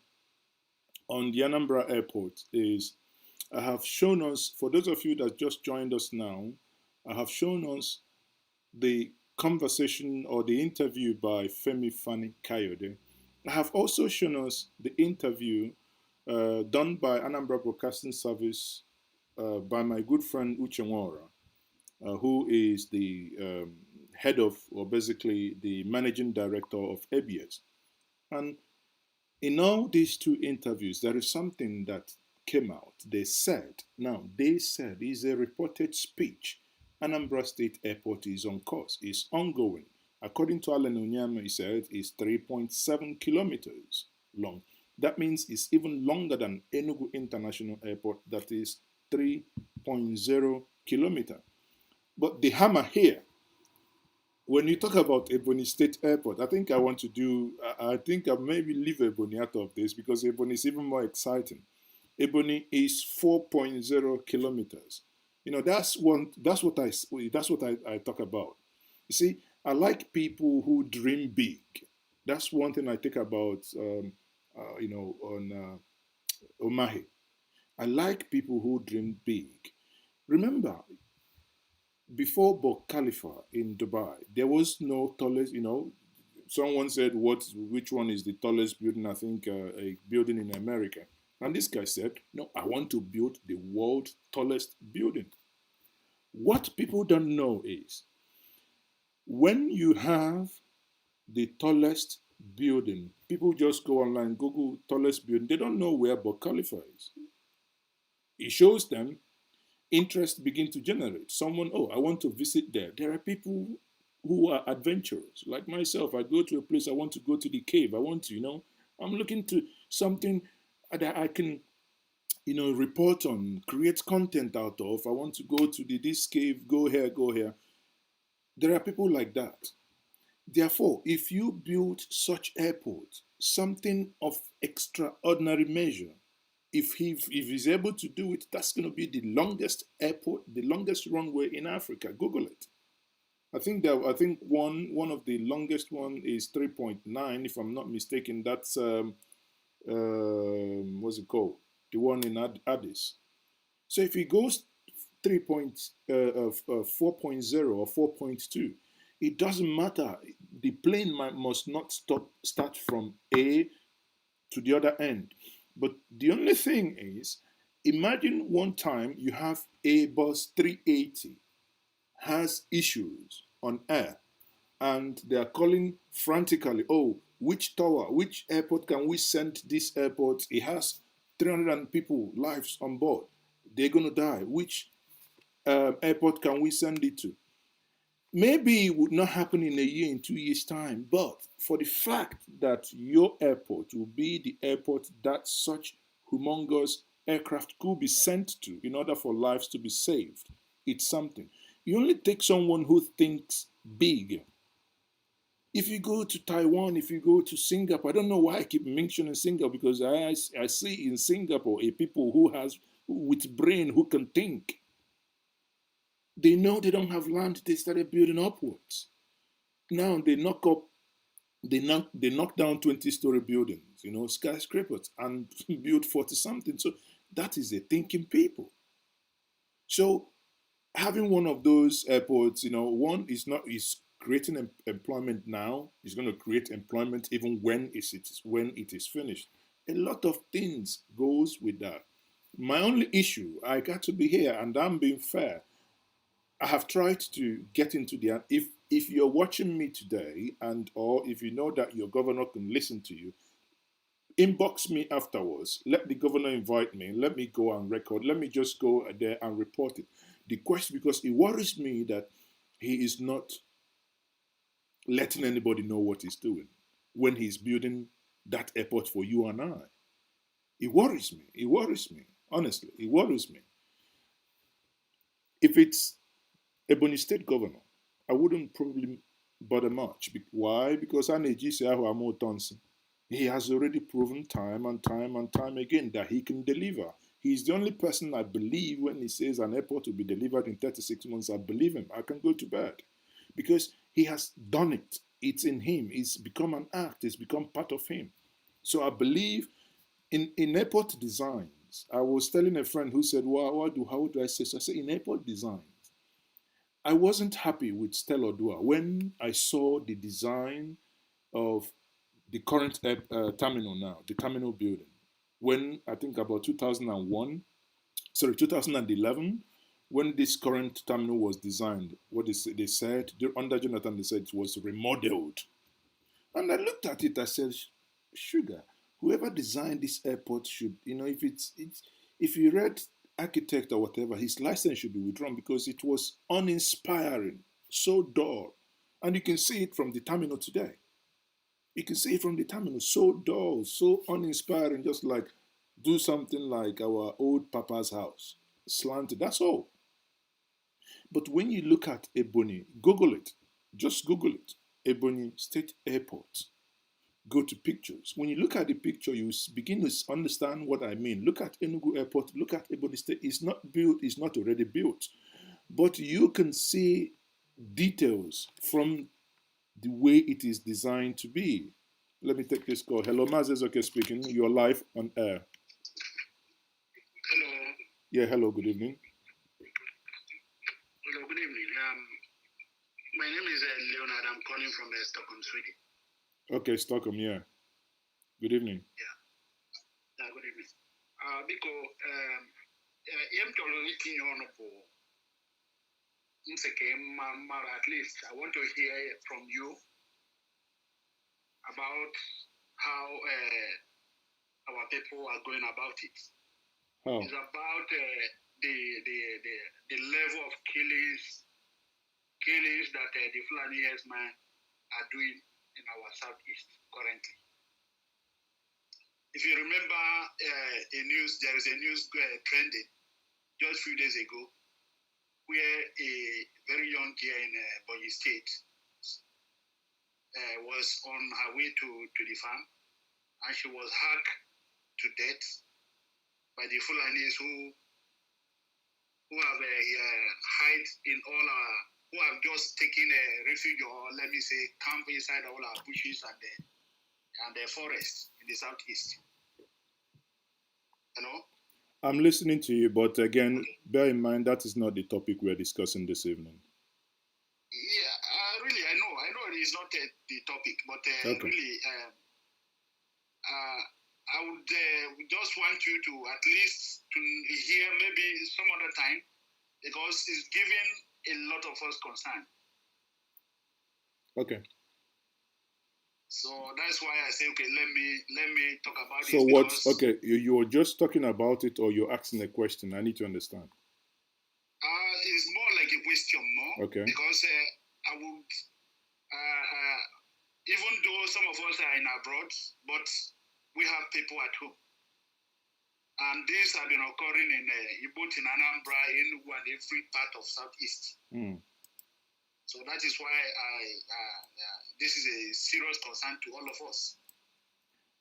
on the Anambra airport is I have shown us, for those of you that just joined us now, I have shown us the conversation or the interview by Femi Fani Kayode. I have also shown us the interview done by Anambra Broadcasting Service by my good friend Uche Nwora, who is the head of, or basically the managing director of ABS. And in all these two interviews, there is something that came out. They said is a reported speech. Anambra State Airport is on course, is ongoing. According to Alan Onyama, he said it's 3.7 kilometers long. That means it's even longer than Enugu International Airport, that is 3.0 kilometers. But the hammer here, when you talk about Ebonyi State Airport, I think I'll maybe leave Ebonyi out of this because Ebonyi is even more exciting. Ebonyi is 4.0 kilometers. That's what I talk about. You see, I like people who dream big. That's one thing I think about, on Omahe. I like people who dream big. Remember, before Burj Khalifa in Dubai, there was no tallest, someone said which one is the tallest building, I think a building in America. And this guy said, no, I want to build the world's tallest building. What people don't know is when you have the tallest building, people just go online, Google tallest building. They don't know where Burj Khalifa is. It shows them interest begin to generate. Someone, oh, I want to visit there. There are people who are adventurous, like myself. I go to a place, I want to go to the cave. I want to, I'm looking to something that I can, report on, create content out of. I want to go to this cave, go here, go here. There are people like that. Therefore, if you build such airport, something of extraordinary measure, if he's able to do it, that's going to be the longest airport, the longest runway in Africa. Google it. I think one of the longest one is 3.9, if I'm not mistaken. That's what's it called? The one in Addis. So if he goes 4.0 or 4.2, it doesn't matter. The plane must not start from A to the other end. But the only thing is, imagine one time you have Airbus 380 has issues on air, and they are calling frantically, oh, which tower, which airport can we send this airport? It has 300 people lives on board. They're going to die. Which airport can we send it to? Maybe it would not happen in a year, in 2 years' time, but for the fact that your airport will be the airport that such humongous aircraft could be sent to in order for lives to be saved, it's something. You only take someone who thinks big. If you go to Taiwan, if you go to Singapore, I don't know why I keep mentioning Singapore, because I see in Singapore a people who has with brain who can think. They know they don't have land, they started building upwards. Now they knock down 20-story buildings, skyscrapers, and build 40 something. So that is a thinking people. So having one of those airports, one is creating employment now. It's going to create employment even when it is finished. A lot of things goes with that. My only issue, I got to be here, and I'm being fair. I have tried to get into the, if you're watching me today, or if you know that your governor can listen to you, inbox me afterwards. Let the governor invite me. Let me go and record. Let me just go there and report it. The question, because it worries me that he is not letting anybody know what he's doing when he's building that airport for you and I. It worries me. It worries me. Honestly, it worries me. If it's Ebony State Governor, I wouldn't probably bother much. Why? Because he has already proven time and time and time again that he can deliver. He's the only person I believe when he says an airport will be delivered in 36 months. I believe him. I can go to bed because he has done it. It's in him. It's become an act. It's become part of him. So I believe in airport designs. I was telling a friend who said, how do I say so? I say, in airport design, I wasn't happy with Stella Dua when I saw the design of the current terminal now, the terminal building. When I think about 2011, when this current terminal was designed, what they said, under Jonathan, they said it was remodeled. And I looked at it, I said, sugar, whoever designed this airport should, if you read architect or whatever, his license should be withdrawn because it was uninspiring, so dull. And you can see it from the terminal today. You can see it from the terminal, so dull, so uninspiring, just like do something like our old papa's house, slanted, that's all. But when you look at Ebony, Google it, just Google it, Ebony State Airport. Go to pictures. When you look at the picture, you begin to understand what I mean. Look at Enugu Airport, look at Ebony State. It's not built, it's not already built. But you can see details from the way it is designed to be. Let me take this call. Hello, Maazi Ezeoke speaking. You're live on air. Hello. Yeah, hello, good evening. Hello, good evening. My name is Leonard. I'm calling from Stockholm, Sweden. Okay, Stockholm, yeah. Good evening. Yeah, good evening. Because I'm tolerating on at least I want to hear from you about how our people are going about it. How? It's about the level of killings that the Fulani herdsmen are doing in our southeast currently. If you remember there is a news trending just a few days ago where a very young girl in Bonny State was on her way to the farm and she was hacked to death by the Fulanis who have hide in all our, who have just taken a refuge or let me say camp inside all our bushes and the forest in the southeast. Hello? I'm listening to you, but again, bear in mind that is not the topic we're discussing this evening. Yeah, really, I know it is not the topic, but okay. Really, I would just want you to at least to hear maybe some other time because it's giving a lot of us concern. Okay. So that's why I say, okay, let me talk about so this. What? Okay, you're just talking about it, or you're asking a question? I need to understand. It's more like a question, more. Okay. Because I would, even though some of us are in abroad, but we have people at home. And these have been occurring in both in Anambra, in every part of Southeast. So that is why this is a serious concern to all of us.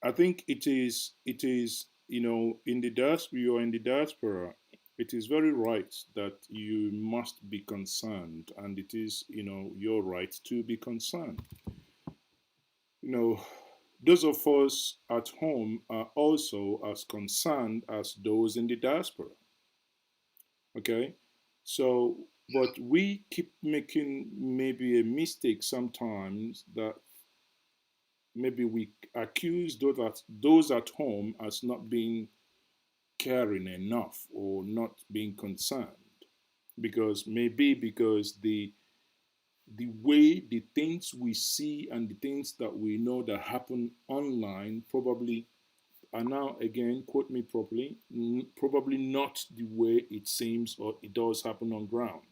I think it is, in the diaspora, you're in the diaspora, it is very right that you must be concerned, and it is, your right to be concerned. Those of us at home are also as concerned as those in the diaspora. Okay? So, but we keep making maybe a mistake sometimes that maybe we accuse those at home as not being caring enough or not being concerned, because the way the things we see and the things that we know that happen online probably are now, again, quote me properly, probably not the way it seems or it does happen on ground.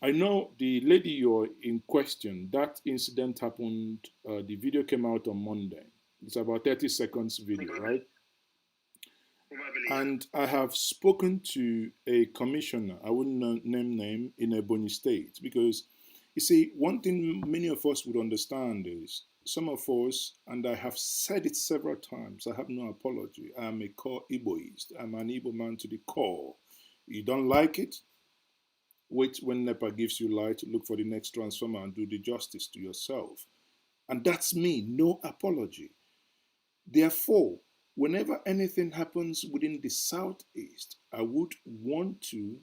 I know the lady you're in question, that incident happened, the video came out on Monday. It's about 30 seconds video, right? And I have spoken to a commissioner, I wouldn't name in Ebonyi State, because you see, one thing many of us would understand is some of us, and I have said it several times, I have no apology. I'm a core Igboist. I'm an Igbo man to the core. You don't like it? Wait when NEPA gives you light, look for the next transformer and do the justice to yourself. And that's me, no apology. Therefore, whenever anything happens within the Southeast, I would want to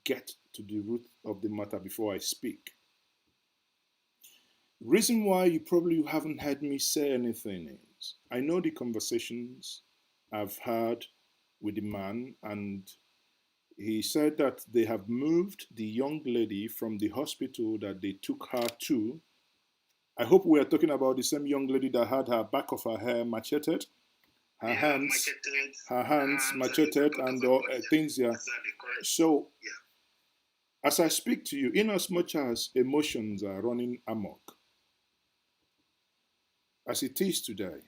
get to the root of the matter before I speak. Reason why you probably haven't heard me say anything is I know the conversations I've had with the man, and he said that they have moved the young lady from the hospital that they took her to. I hope we are talking about the same young lady that had her back of her hair macheted, her hands macheted, and all things. Yeah. So, as I speak to you, in as much as emotions are running amok, as it is today,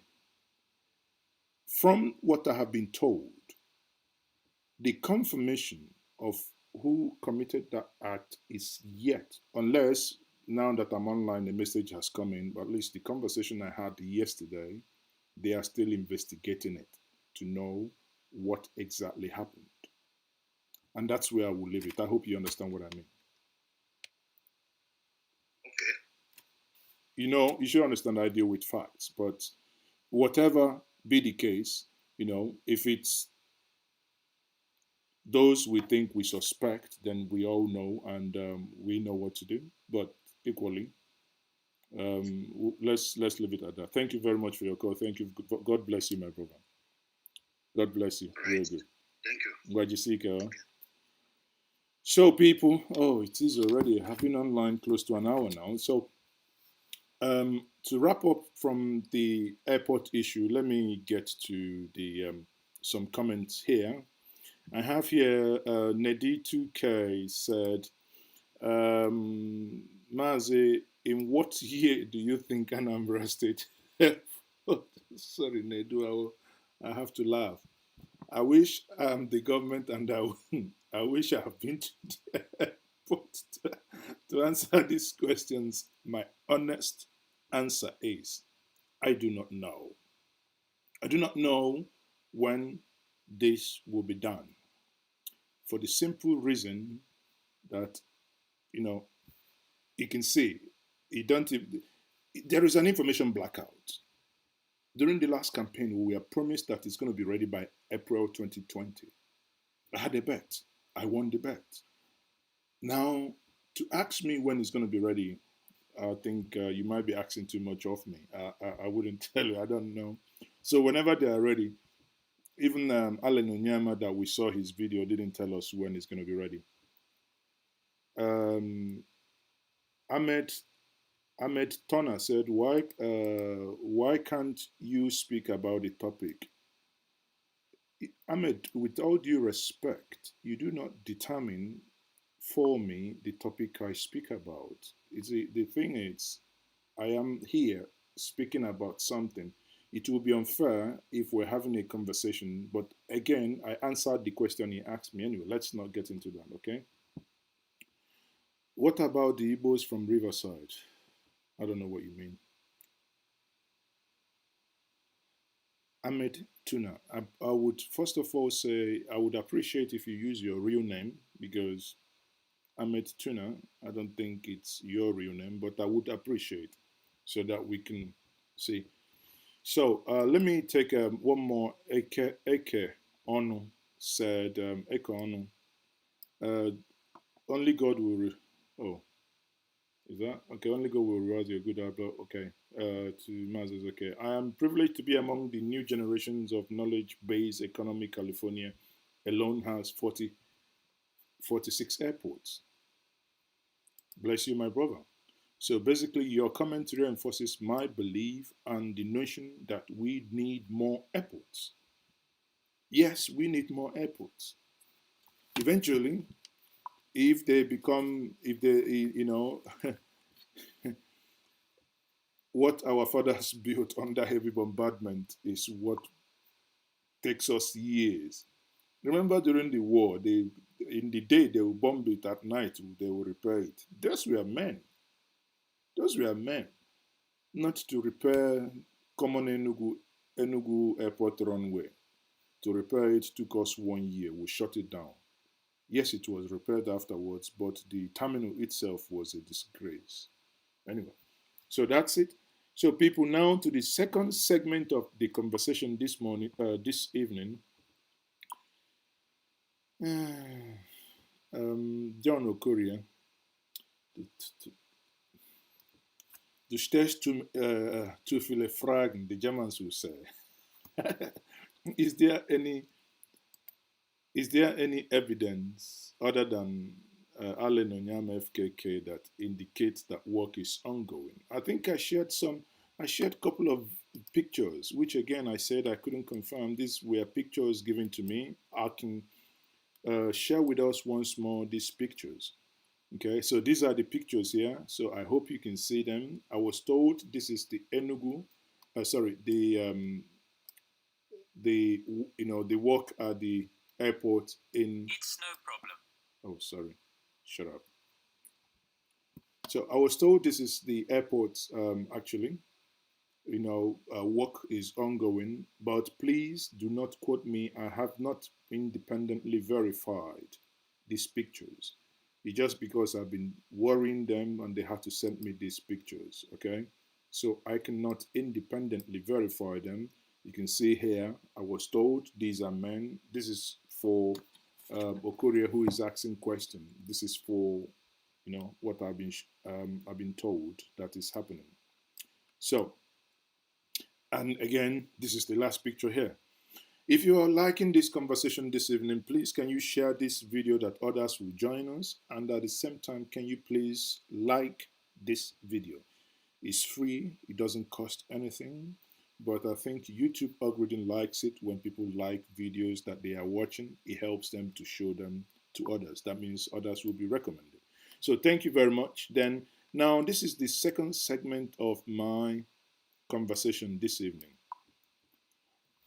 from what I have been told, the confirmation of who committed that act is yet, unless now that I'm online, the message has come in, but at least the conversation I had yesterday, they are still investigating it to know what exactly happened. And that's where I will leave it. I hope you understand what I mean. Okay. You should understand I deal with facts, but whatever be the case, if it's those we think we suspect, then we all know, and we know what to do. But equally, let's leave it at that. Thank you very much for your call. Thank you. God bless you, my brother. God bless you. All Very right. good. Thank you. Glad you see, Carol. So, people, it is already. I've been online close to an hour now. So, to wrap up from the airport issue, let me get to the some comments here. I have here Nedi2K said, Maazi, in what year do you think Anambra State? Sorry, Nedu, I have to laugh. I wish I'm the government and I wish I have been to the airport to answer these questions. My honest answer is I do not know. I do not know when this will be done for the simple reason that, you know, you can see, you don't, there is an information blackout. During the last campaign, we were promised that it's going to be ready by April 2020. I had a bet. I won the bet. Now, to ask me when it's going to be ready, I think you might be asking too much of me. I wouldn't tell you. I don't know. So whenever they are ready, even Alan Onyama that we saw his video didn't tell us when it's going to be ready. Ahmed Turner said, why can't you speak about the topic? Ahmed, with all due respect, you do not determine for me the topic I speak about. The thing is, I am here speaking about something. It will be unfair if we're having a conversation, but again, I answered the question he asked me anyway. Let's not get into that, okay? What about the Igbos from Riverside? I don't know what you mean. Ahmed Tuna, I would first of all say I would appreciate if you use your real name because Ahmed Tuna, I don't think it's your real name, but I would appreciate so that we can see. So let me take one more. Eke Onu said, Eke Onu, only God will. Oh, is that okay? Only God will reward you. Good about okay. To Maazi Ezeoke. I am privileged to be among the new generations of knowledge-based economy. California alone has 46 airports. Bless you, my brother. So basically, your comment reinforces my belief and the notion that we need more airports. Yes, we need more airports. Eventually, if they become, if they, what our fathers built under heavy bombardment is what takes us years. Remember during the war, in the day they will bomb it, at night they will repair it. Those were men. Those were men. Not to repair common Enugu airport runway. To repair it took us 1 year. We shut it down. Yes, it was repaired afterwards, but the terminal itself was a disgrace. Anyway, so that's it. So, people, now to the second segment of the conversation this evening. John Okoria, du stehst zu viele Fragen, the Germans will say. Is there any evidence other than Allen Onyama FKK that indicates that work is ongoing? I think I shared a couple of pictures, which again I said I couldn't confirm. These were pictures given to me. I can share with us once more these pictures. Okay, so these are the pictures here. So I hope you can see them. I was told this is the Enugu, the work at the airport in. It's no problem. Oh, sorry, shut up. So I was told this is the airport. Actually, work is ongoing, but please do not quote me. I have not independently verified these pictures. It's just because I've been worrying them and they had to send me these pictures, okay? So I cannot independently verify them. You can see here, I was told these are men. This is for Okoria who is asking question. This is for, what I've been told that is happening. So, and again, this is the last picture here. If you are liking this conversation this evening, please can you share this video that others will join us? And at the same time, can you please like this video? It's free, it doesn't cost anything, but I think YouTube algorithm likes it when people like videos that they are watching. It helps them to show them to others. That means others will be recommended. So thank you very much. Then now this is the second segment of my conversation this evening.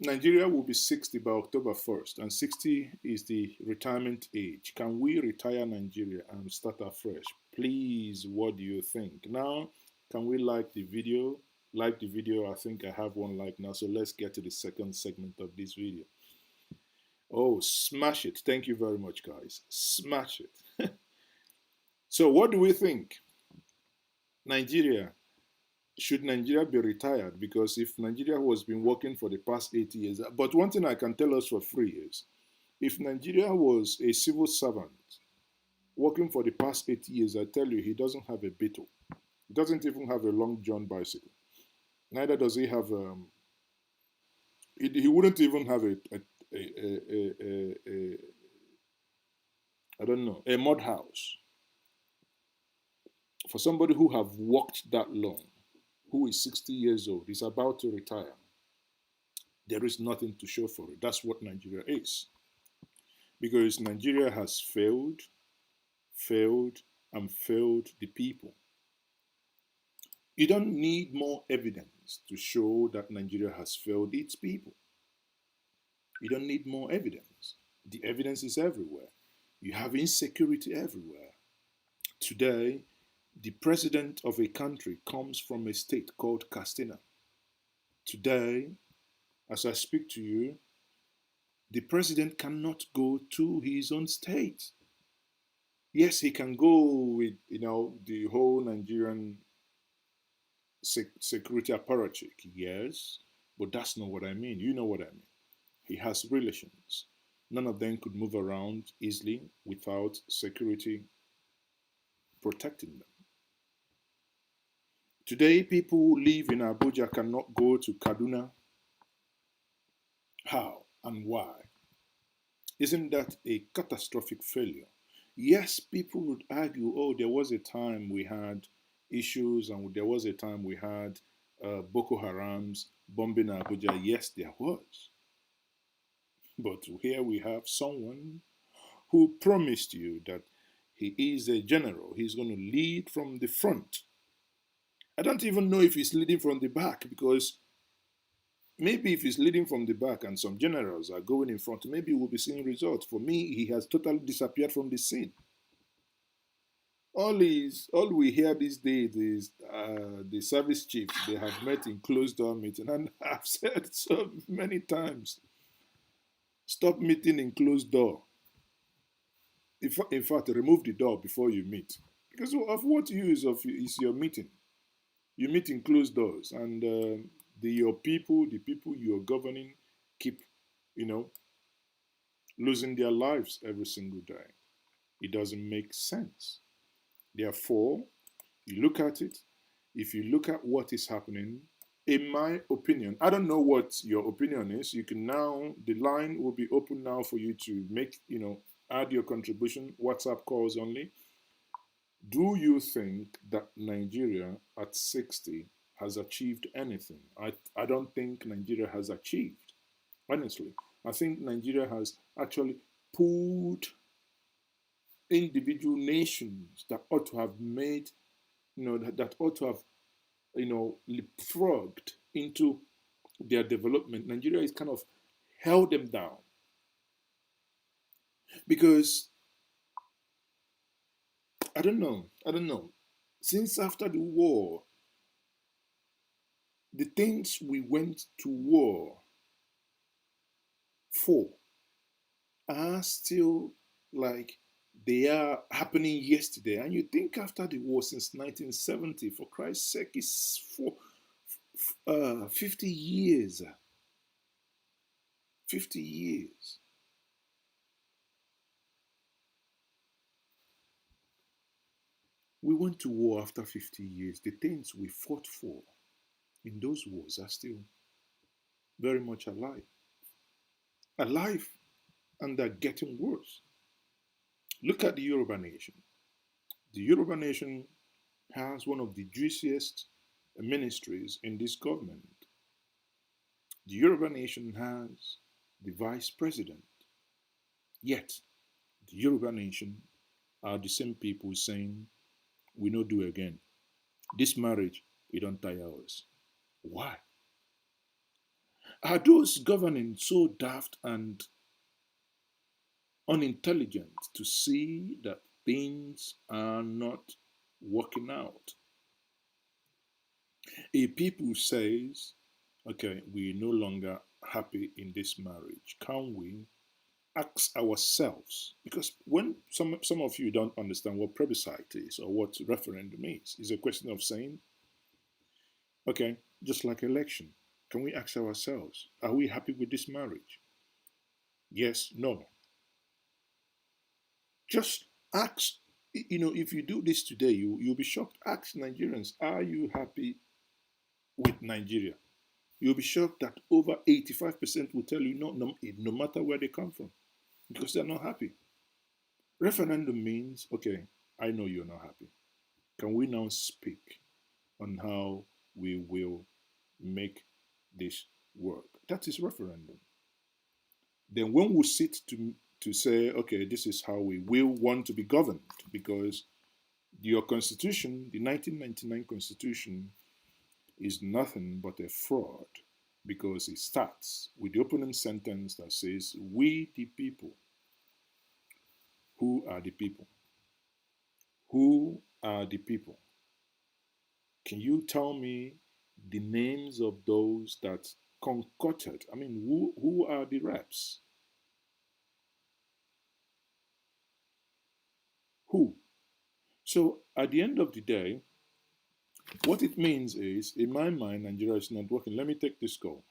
Nigeria will be 60 by October 1st, and 60 is the retirement age. Can we retire Nigeria and start afresh? Please, what do you think? Now, can we like the video? Like the video, I think I have one like now, so let's get to the second segment of this video. Oh, smash it. Thank you very much, guys. Smash it. So, what do we think? Nigeria. Should Nigeria be retired? Because if Nigeria has been working for the past 80 years, but one thing I can tell us for free is, if Nigeria was a civil servant working for the past 80 years, I tell you, he doesn't have a Beetle. He doesn't even have a Long John bicycle. Neither does he have, he wouldn't even have I don't know, a mud house. For somebody who have worked that long, who is 60 years old, is about to retire, there is nothing to show for it. That's what Nigeria is. Because Nigeria has failed, and failed the people. You don't need more evidence to show that Nigeria has failed its people. You don't need more evidence. The evidence is everywhere. You have insecurity everywhere. Today, the president of a country comes from a state called Castina. Today, as I speak to you, the president cannot go to his own state. Yes, he can go with, the whole Nigerian security apparatchik. Yes, but that's not what I mean. You know what I mean. He has relations. None of them could move around easily without security protecting them. Today, people who live in Abuja cannot go to Kaduna. How and why? Isn't that a catastrophic failure? Yes, people would argue, oh, there was a time we had issues and there was a time we had Boko Harams bombing Abuja. Yes, there was. But here we have someone who promised you that he is a general. He's going to lead from the front. I don't even know if he's leading from the back, because maybe if he's leading from the back and some generals are going in front, maybe we'll be seeing results. For me, he has totally disappeared from the scene. All we hear these days is the service chiefs, they have met in closed door meeting. And I've said so many times, stop meeting in closed door. In fact, remove the door before you meet. Because of what use is your meeting? You meet in closed doors, and the people you're governing keep, losing their lives every single day. It doesn't make sense. Therefore, you look at it, if you look at what is happening, in my opinion, I don't know what your opinion is. You can now, the line will be open now for you to make, add your contribution, WhatsApp calls only. Do you think that Nigeria at 60 has achieved anything? I don't think Nigeria has achieved. Honestly, I think Nigeria has actually pulled individual nations that ought to have made, that ought to have, leapfrogged into their development. Nigeria is kind of held them down. Because I don't know. Since after the war, the things we went to war for are still like they are happening yesterday. And you think after the war, since 1970, for Christ's sake, it's for 50 years. 50 years. We went to war after 50 years. The things we fought for in those wars are still very much alive. alive and they're getting worse. Look at the Yoruba nation. The Yoruba nation has one of the juiciest ministries in this government. The Yoruba nation has the vice president. Yet, the Yoruba nation are the same people saying, we no do again. This marriage, it don't tire us. Why? Are those governing so daft and unintelligent to see that things are not working out? A people says, okay, we're no longer happy in this marriage. Can we ask ourselves? Because when some of you don't understand what plebiscite is or what referendum is, it's a question of saying, okay, just like election, can we ask ourselves, are we happy with this marriage? Yes, no. Just ask, if you do this today, you'll be shocked. Ask Nigerians, are you happy with Nigeria? You'll be shocked that over 85% will tell you no matter where they come from, because they're not happy. Referendum means, okay, I know you're not happy. Can we now speak on how we will make this work? That is referendum. Then when we sit to say, okay, this is how we will want to be governed, because your constitution, the 1999 constitution, is nothing but a fraud, because it starts with the opening sentence that says, we the people. Who are the people? Who are the people? Can you tell me the names of those that concocted? I mean, who are the reps? Who? So at the end of the day, what it means is, in my mind, Nigeria is not working. Let me take this call.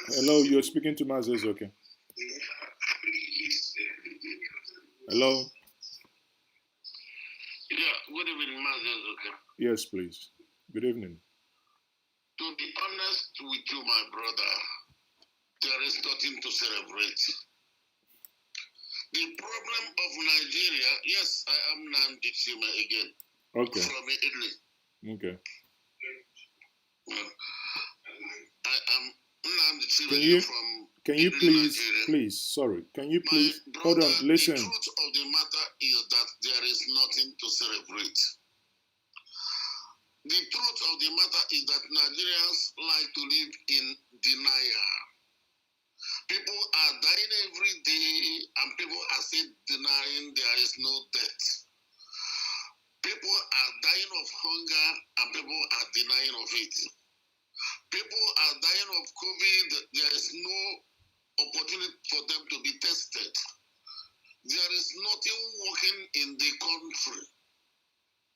Hello, you're speaking to Maazi Ezeoke. Hello? Yeah, good evening, Maazi Ezeoke. Yes, please. Good evening. To be honest with you, my brother, there is nothing to celebrate. The problem of Nigeria, yes, I am Njenje again. Okay. From Italy. Okay. I am Njenje from Can you please, Nigeria. Sorry, can you please, My brother, hold on, listen. The truth of the matter is that there is nothing to celebrate. The truth of the matter is that Nigerians like to live in denial. People are dying every day, and people are still denying there is no death. People are dying of hunger, and people are denying of it. People are dying of COVID. There is no opportunity for them to be tested. There is nothing working in the country.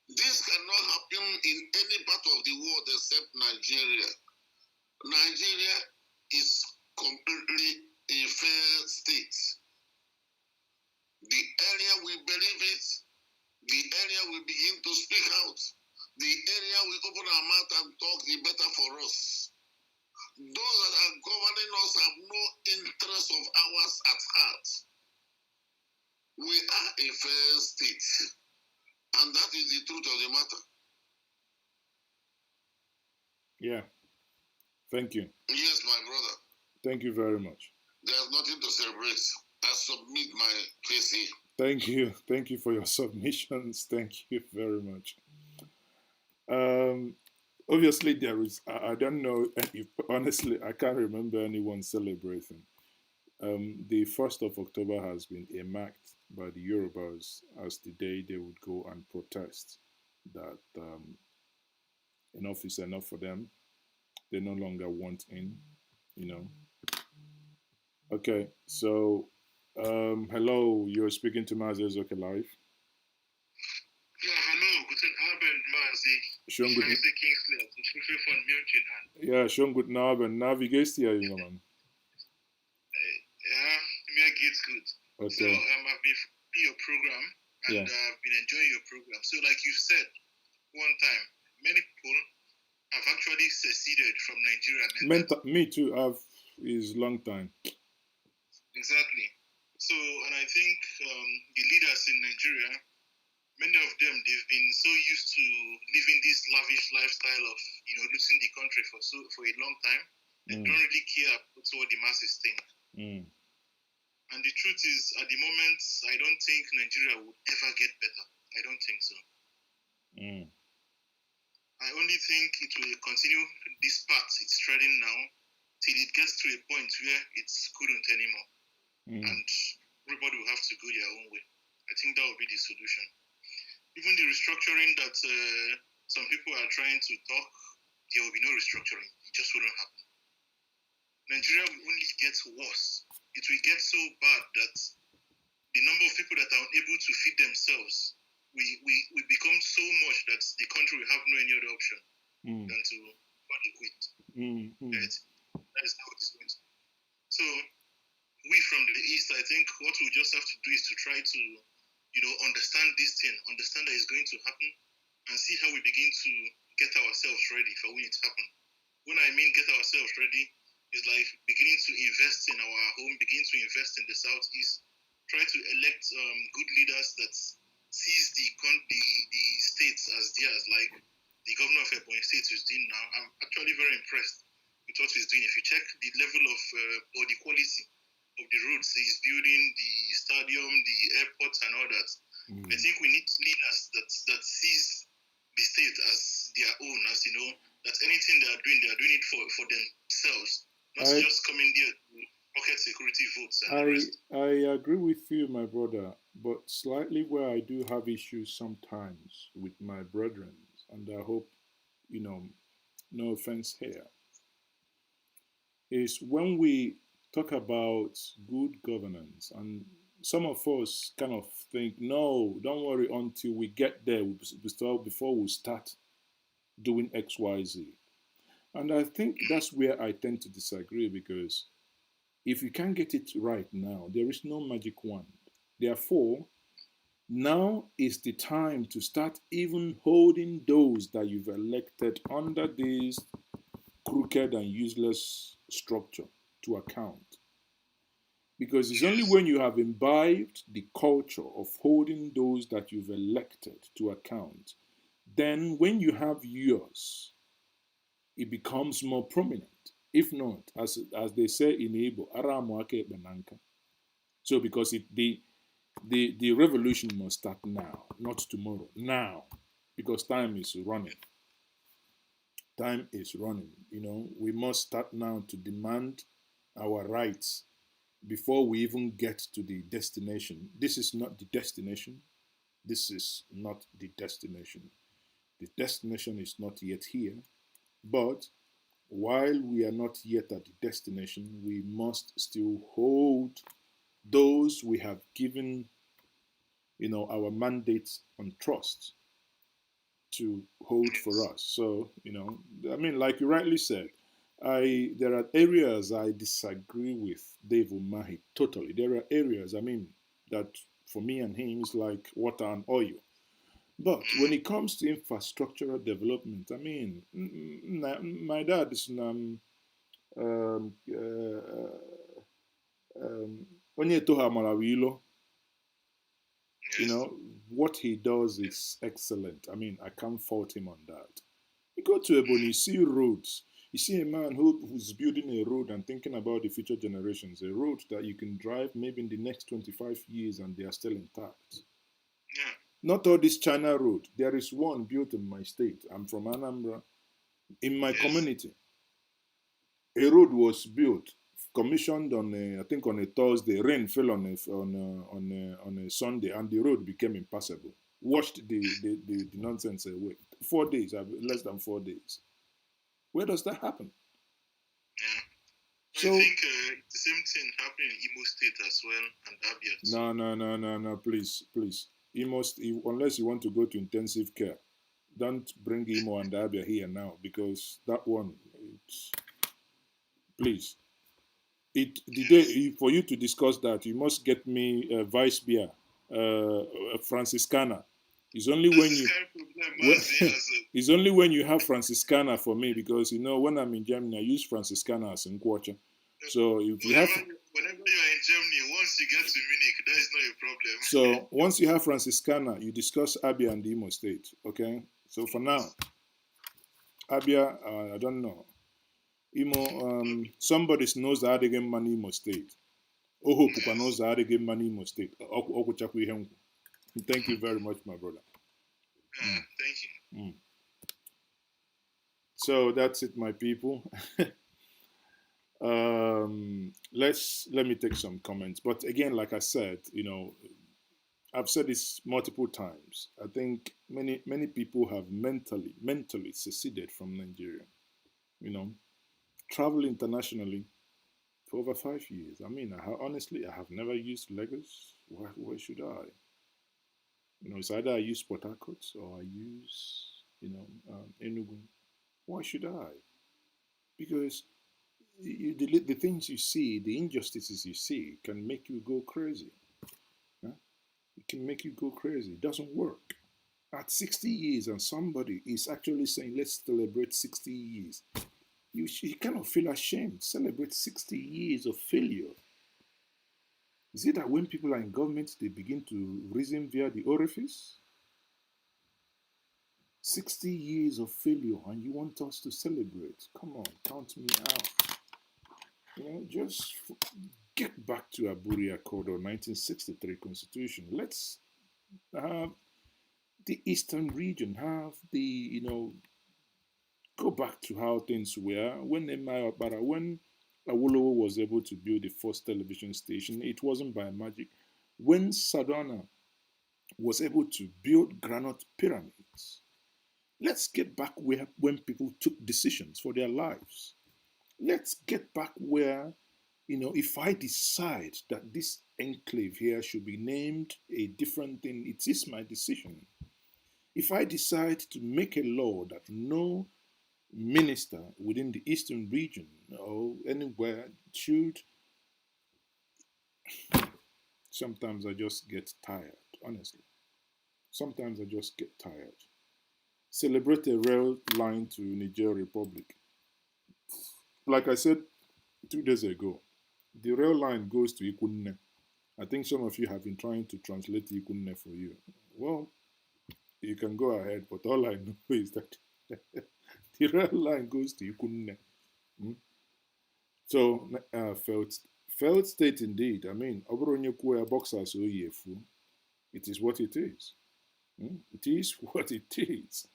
This cannot happen in any part of the world except Nigeria. Nigeria is completely a fair state. The earlier we believe it, the earlier we begin to speak out, the earlier we open our mouth and talk, the better for us. Those that are governing us have no interest of ours at heart. We are a fair state, and that is the truth of the matter. Yeah. Thank you. Yes, my brother. Thank you very much. There's nothing to celebrate. I submit my PC. Thank you. Thank you for your submissions. Thank you very much. Obviously, there is, I don't know, if, honestly, I can't remember anyone celebrating. The 1st of October has been earmarked by the Yorubas as the day they would go and protest that enough is enough for them. They no longer want in, Okay, so hello, you're speaking to Maazi Ezeoke live. Ja, hallo, guten Abend, Maazi. Schönen guten Scheiße, Kingsley, ich rufe von München an. Ja, schönen guten Abend. Na, wie geht's dir, junger Mann? Ja, mir geht's gut. Okay. So, I've been following your program, and I've been enjoying your program. So, like you said one time, many people have actually seceded from Nigeria. Me too. is long time. Exactly. So, and I think the leaders in Nigeria, many of them, they've been so used to living this lavish lifestyle of, losing the country for a long time. They don't really care about what the masses think. And the truth is, at the moment, I don't think Nigeria would ever get better. I don't think so. I only think it will continue this path it's treading now till it gets to a point where it couldn't anymore. And everybody will have to go their own way. I think that will be the solution. Even the restructuring that some people are trying to talk, there will be no restructuring. It just wouldn't happen. Nigeria will only get worse. It will get so bad that the number of people that are unable to feed themselves we become so much that the country will have no any other option than to quit. Right? That is how it is going to be. So we from the East, I think what we just have to do is to try to, understand this thing, understand that it's going to happen, and see how we begin to get ourselves ready for when it happens. When I mean get ourselves ready, is like beginning to invest in our home, begin to invest in the Southeast, try to elect good leaders that sees the states as theirs, like the governor of Ebonyi State is doing now. I'm actually very impressed with what he's doing. If you check the level of or the quality of the roads he's building, the stadium, the airports, and all that, I think we need leaders that sees the state as their own, as that anything they are doing it for themselves, not just coming there to pocket security votes and the rest. I agree with you, my brother, but slightly where I do have issues sometimes with my brethren, and I hope, no offense here, is when we talk about good governance, and some of us kind of think, no, don't worry until we get there before we start doing X, Y, Z. And I think that's where I tend to disagree, because if you can't get it right now, there is no magic wand. Therefore, now is the time to start even holding those that you've elected under this crooked and useless structure to account. Because it's only when you have imbibed the culture of holding those that you've elected to account, then when you have yours, it becomes more prominent. If not, as they say in Igbo, aramuake bananka. So because the revolution must start now, not tomorrow. Now, because time is running. Time is running. We must start now to demand our rights before we even get to the destination. This is not the destination. This is not the destination. The destination is not yet here. But while we are not yet at the destination, we must still hold those we have given, our mandates on trust to hold for us. So, like you rightly said, there are areas I disagree with Dave Umahi totally. There are areas, that for me and him is like water and oil. But when it comes to infrastructural development, my dad is onye toha marawilo. What he does is excellent. I can't fault him on that. You go to Ebony, you see roads. You see a man who's building a road and thinking about the future generations. A road that you can drive maybe in the next 25 years and they are still intact. Yeah. Not all this China road. There is one built in my state. I'm from Anambra. In my community, a road was built, commissioned on a Thursday. Rain fell on a Sunday, and the road became impassable. Washed the nonsense away. 4 days, less than 4 days. Where does that happen? Yeah. So, I think the same thing happened in Imo State as well, and Abia. No, please. Unless you want to go to intensive care, don't bring Imo and Abia here now, because that one, please. For you to discuss that, you must get me Vice Beer, Franciscana. It's only when you have Franciscana for me, because when I'm in Germany I use Franciscana as in Quacha. So if you have, whenever you are in Germany, once you get to Munich, that is not a problem. so once you have Franciscana, you discuss Abia and the Imo State. Okay. So for now, Abia, I don't know. Imo, somebody knows the Adigem Mani Imo State. Ohopukwa knows the Adigem Mani Imo State. Thank you very much, my brother. Thank you. So that's it, my people. Let me take some comments. But again, like I said, I've said this multiple times. I think many people have mentally seceded from Nigeria. Travel internationally for over 5 years. I mean, honestly, I have never used Lagos. Why should I? It's either I use Port Harcourt or I use, Enugu. Why should I? Because the things you see, the injustices you see, can make you go crazy. Huh? It can make you go crazy. It doesn't work. At 60 years, and somebody is actually saying, let's celebrate 60 years. You cannot feel ashamed. Celebrate 60 years of failure. Is it that when people are in government, they begin to reason via the orifice? 60 years of failure, and you want us to celebrate? Come on, count me out. Just get back to Aburi Accord or 1963 Constitution. Let's have the Eastern region, have the, go back to how things were. When Awolowo was able to build the first television station, it wasn't by magic. When Sadana was able to build granite pyramids, let's get back where when people took decisions for their lives. Let's get back where, if I decide that this enclave here should be named a different thing, it is my decision. If I decide to make a law that no minister within the Eastern region or anywhere should, sometimes I just get tired, honestly. Sometimes I just get tired. Celebrate a rail line to Niger Republic. Like I said 2 days ago, the rail line goes to Ikunne. I think some of you have been trying to translate Ikunne for you. Well, you can go ahead, but all I know is that the rail line goes to Ikunne. So, failed state indeed. I mean, boxers it is what it is. It is what it is.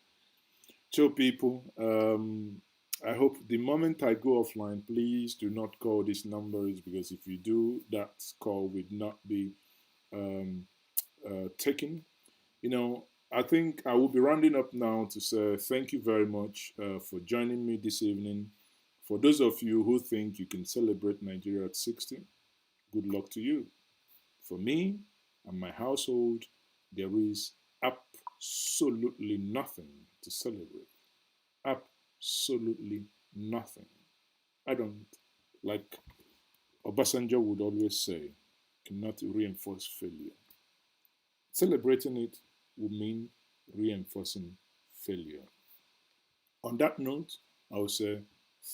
So, people, I hope the moment I go offline, please do not call these numbers, because if you do, that call would not be taken. I think I will be rounding up now to say thank you very much for joining me this evening. For those of you who think you can celebrate Nigeria at 60, good luck to you. For me and my household, there is absolutely nothing to celebrate. Absolutely nothing. I don't, like Obasanjo would always say, cannot reinforce failure. Celebrating it would mean reinforcing failure. On that note, I will say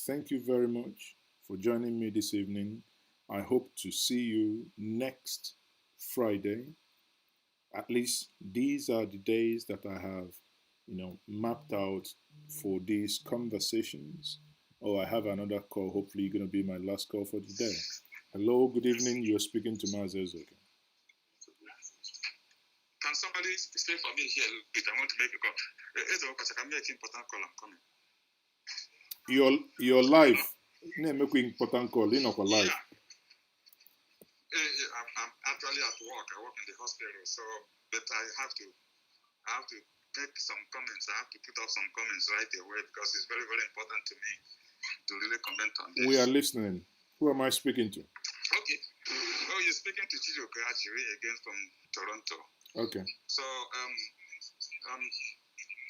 thank you very much for joining me this evening. I hope to see you next Friday. At least these are the days that I have, mapped out for these conversations. Oh, I have another call. Hopefully, you're going to be my last call for the day. Hello, good evening. You're speaking to Maazi Ezeoke. Can somebody stay for me here? I want to make a call. Ezeoke, I can make an important call. I'm coming. Your life. Make an important call. You're not live. Yeah. I'm actually at work. I work in the hospital, but I have to make some comments. I have to put up some comments right away because it's very, very important to me to really comment on this. We are listening. Who am I speaking to? Okay. Oh, you're speaking to Chijoke Ajiri again from Toronto. Okay. So,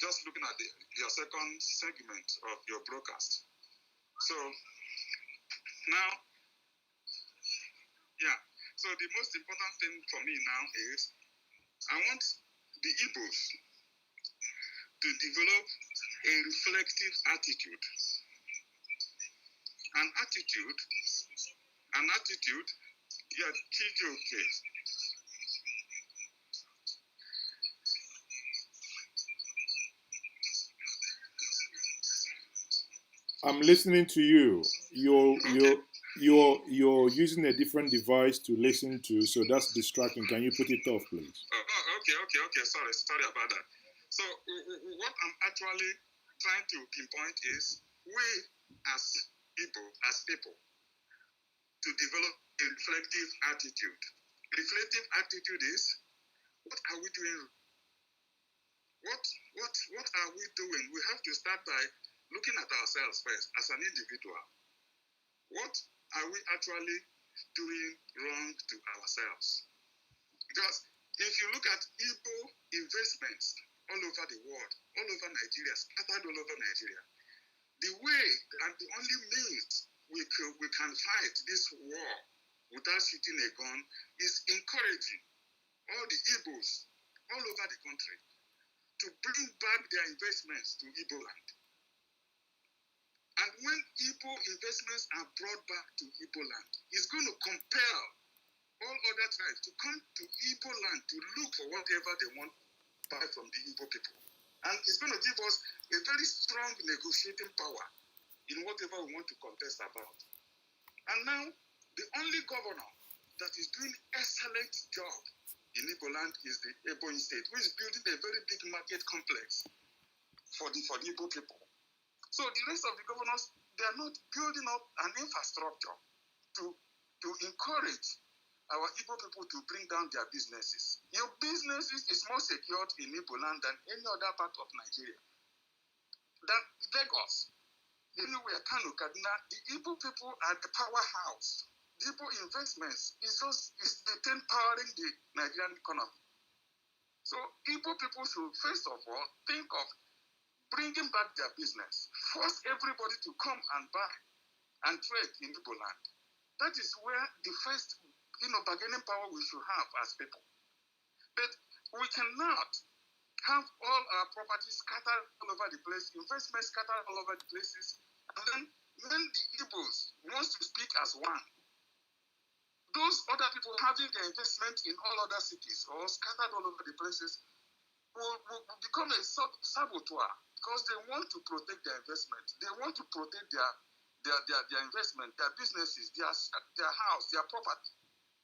just looking at your second segment of your broadcast. So, now, yeah. So the most important thing for me now is I want the Igbos to develop a reflective attitude. An attitude an attitude. Yeah, Chijoke. I'm listening to you. You're using a different device to listen to, so that's distracting. Can you put it off, please? Okay. Sorry about that. So what I'm actually trying to pinpoint is we as people, to develop a reflective attitude. Reflective attitude is, what are we doing? What are we doing? We have to start by looking at ourselves first as an individual. What are we actually doing wrong to ourselves? Because if you look at Igbo investments all over the world, all over Nigeria, scattered all over Nigeria, the way and the only means we can fight this war without shooting a gun is encouraging all the Igbos all over the country to bring back their investments to Igbo land. And when Igbo investments are brought back to Igbo land, it's going to compel all other tribes to come to Igbo land to look for whatever they want to buy from the Igbo people. And it's going to give us a very strong negotiating power in whatever we want to contest about. And now, the only governor that is doing excellent job in Igbo land is the Ebonyi State, who is building a very big market complex for the Igbo people. So the rest of the governors, they are not building up an infrastructure to encourage our Igbo people to bring down their businesses. Your businesses is more secured in Igbo land than any other part of Nigeria. Than Lagos, anywhere, Kano, Kaduna, the Igbo people are the powerhouse. The Igbo investments is the thing powering the Nigerian economy. So Igbo people should first of all think of bringing back their business. Force everybody to come and buy and trade in Igbo land. That is where the first bargaining power we should have as people. But we cannot have all our properties scattered all over the place, investments scattered all over the places, and then when the Igbos wants to speak as one, those other people having their investment in all other cities or scattered all over the places will become a saboteur because they want to protect their investment. They want to protect their investment, their businesses, their house, their property.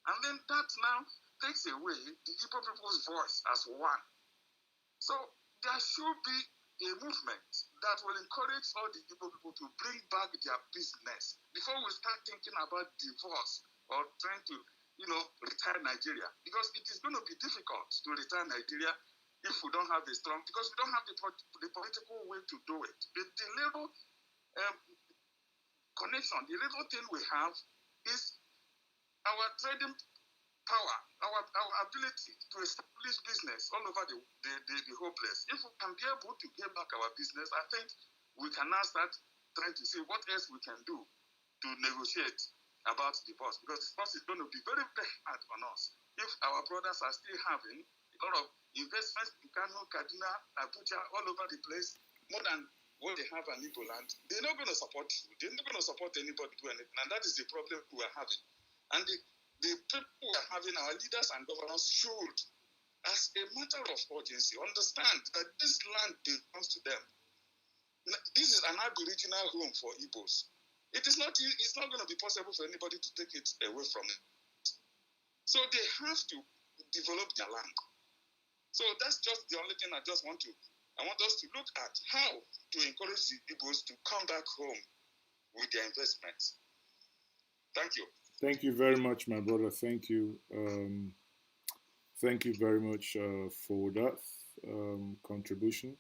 And then that now takes away the Igbo people's voice as one. So there should be a movement that will encourage all the Igbo people to bring back their business before we start thinking about divorce or trying to, retire Nigeria. Because it is going to be difficult to retire Nigeria if we don't have a strong, because we don't have the political way to do it. The little connection, the little thing we have is our trading power, our ability to establish business all over the whole place. If we can be able to get back our business, I think we can now start trying to see what else we can do to negotiate about divorce, because divorce is going to be very, very hard on us. If our brothers are still having a lot of investments in Kano, Kaduna, Abuja, all over the place, more than what they have in Igbo land, they're not going to support you. They're not going to support anybody to do anything. And that is the problem we are having. And the people who are having, our leaders and governors, should, as a matter of urgency, understand that this land belongs to them. This is an aboriginal home for Igbos. It's not going to be possible for anybody to take it away from them. So they have to develop their land. So that's just the only thing I want us to look at, how to encourage the Igbos to come back home with their investments. Thank you. Thank you very much, my brother. Thank you. Thank you very much for that contribution.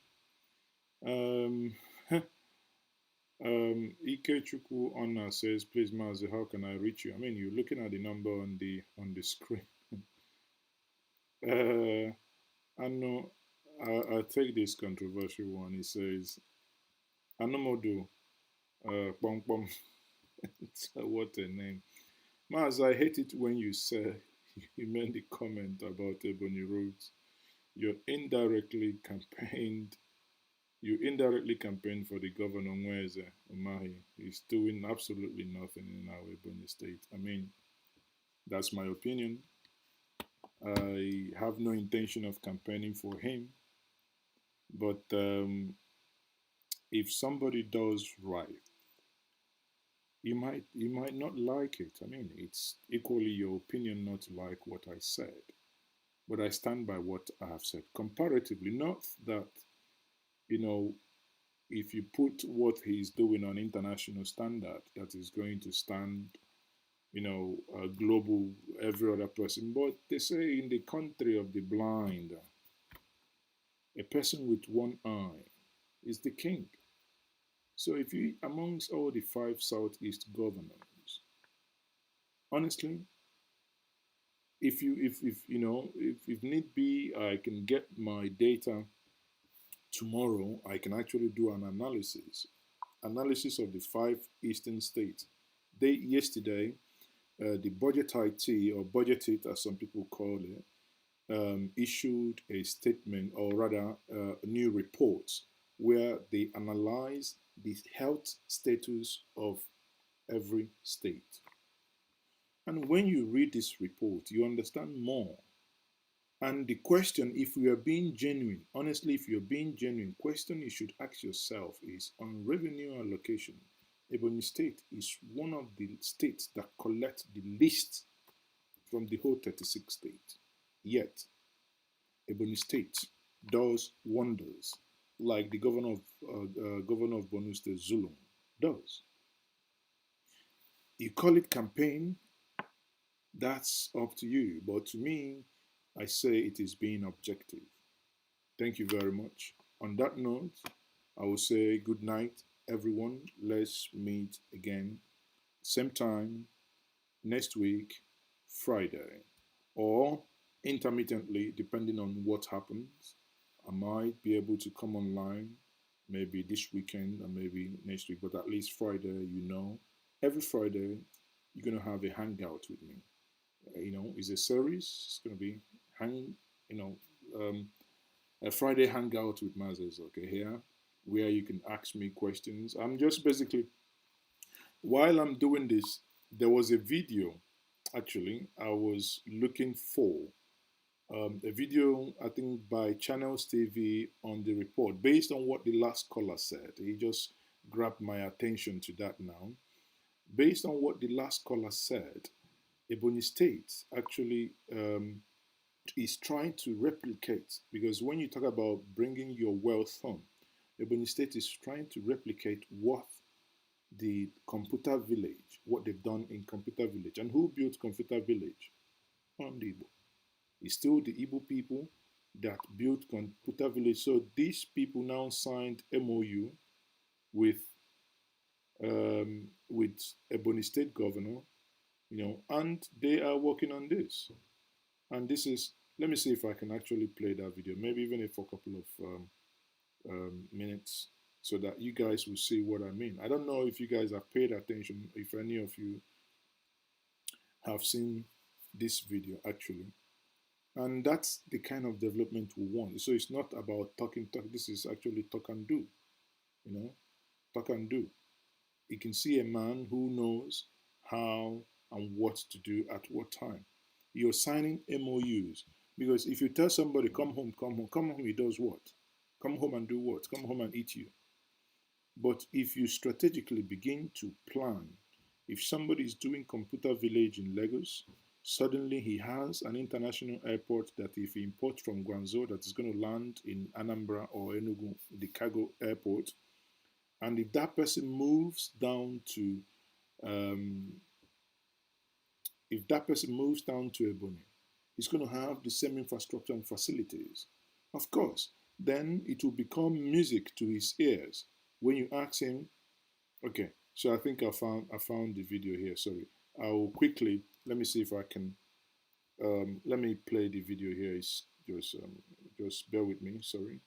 Ikechukwu Honor says, please, Maazi, how can I reach you? I mean, you're looking at the number on the screen. I know. I'll take this controversial one. He says, Anomodu, Pom Pom. What a name. Maz, I hate it when you made the comment about Ebony Roots. You indirectly campaigned You indirectly campaign for the governor, Mweze Umahi. He's doing absolutely nothing in our Ebonyi state. I mean, that's my opinion. I have no intention of campaigning for him, but if somebody does right, you might not like it. I mean, it's equally your opinion not to like what I said, but I stand by what I have said. Comparatively, not that you know, if you put what he's doing on international standard, that is going to stand, global every other person. But they say in the country of the blind, a person with one eye is the king. So if you amongst all the five southeast governors, honestly, if need be, I can get my data tomorrow. I can actually do an analysis of the five eastern states. They yesterday, the budget IT, or budget it as some people call it, issued a statement, or rather new reports, where they analyze the health status of every state. And when you read this report, you understand more. And the question, if we are being genuine, honestly, if you're being genuine, question you should ask yourself is on revenue allocation. Ebony State is one of the states that collect the least from the whole 36 states. Yet, Ebony State does wonders, like the governor of Borno State, Zulum, does. You call it campaign, that's up to you. But to me, I say it is being objective. Thank you very much. On that note, I will say good night, everyone. Let's meet again, same time next week, Friday, or intermittently, depending on what happens. I might be able to come online maybe this weekend or maybe next week, but at least Friday, every Friday, you're going to have a hangout with me. It's a series. It's going to be you know, um, a Friday hangout with Maazi Ezeoke here, where you can ask me questions. I'm just basically, while I'm doing this, there was a video, actually, I was looking for. A video, I think, by Channels TV on the report, based on what the last caller said. He just grabbed my attention to that now. Based on what the last caller said, Ebony State actually is trying to replicate, because when you talk about bringing your wealth home, Ebony State is trying to replicate what the computer village, what they've done in computer village. And who built computer village? On the Igbo. It's still the Igbo people that built computer village. So these people now signed MOU with Ebony State governor, and they are working on this. And this is, let me see if I can actually play that video, maybe even if for a couple of minutes, so that you guys will see what I mean. I don't know if you guys have paid attention, if any of you have seen this video actually. And that's the kind of development we want. So it's not about talk. This is actually talk and do, talk and do. You can see a man who knows how and what to do at what time. You're signing MOUs, because if you tell somebody, come home, he does what? Come home and do what? Come home and eat you. But if you strategically begin to plan, if somebody is doing computer village in Lagos, suddenly he has an international airport that if he imports from Guangzhou, that is going to land in Anambra or Enugu, the cargo airport, and if that person moves down to Ebony, he's going to have the same infrastructure and facilities. Of course, then it will become music to his ears when you ask him. Okay, so I think I found the video here. Sorry, I will quickly, let me see if I can. Let me play the video here. It's just bear with me. Sorry.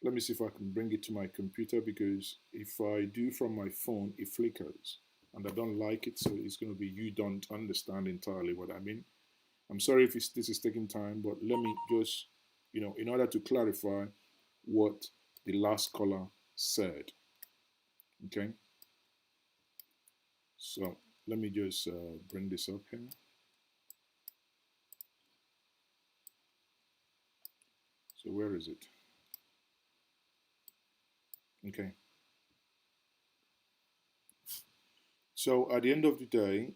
Let me see if I can bring it to my computer, because if I do from my phone, it flickers, and I don't like it. So it's going to be, you don't understand entirely what I mean. I'm sorry if this is taking time, but let me just, in order to clarify what the last caller said. Okay, so let me just bring this up here. So where is it? Okay. So at the end of the day,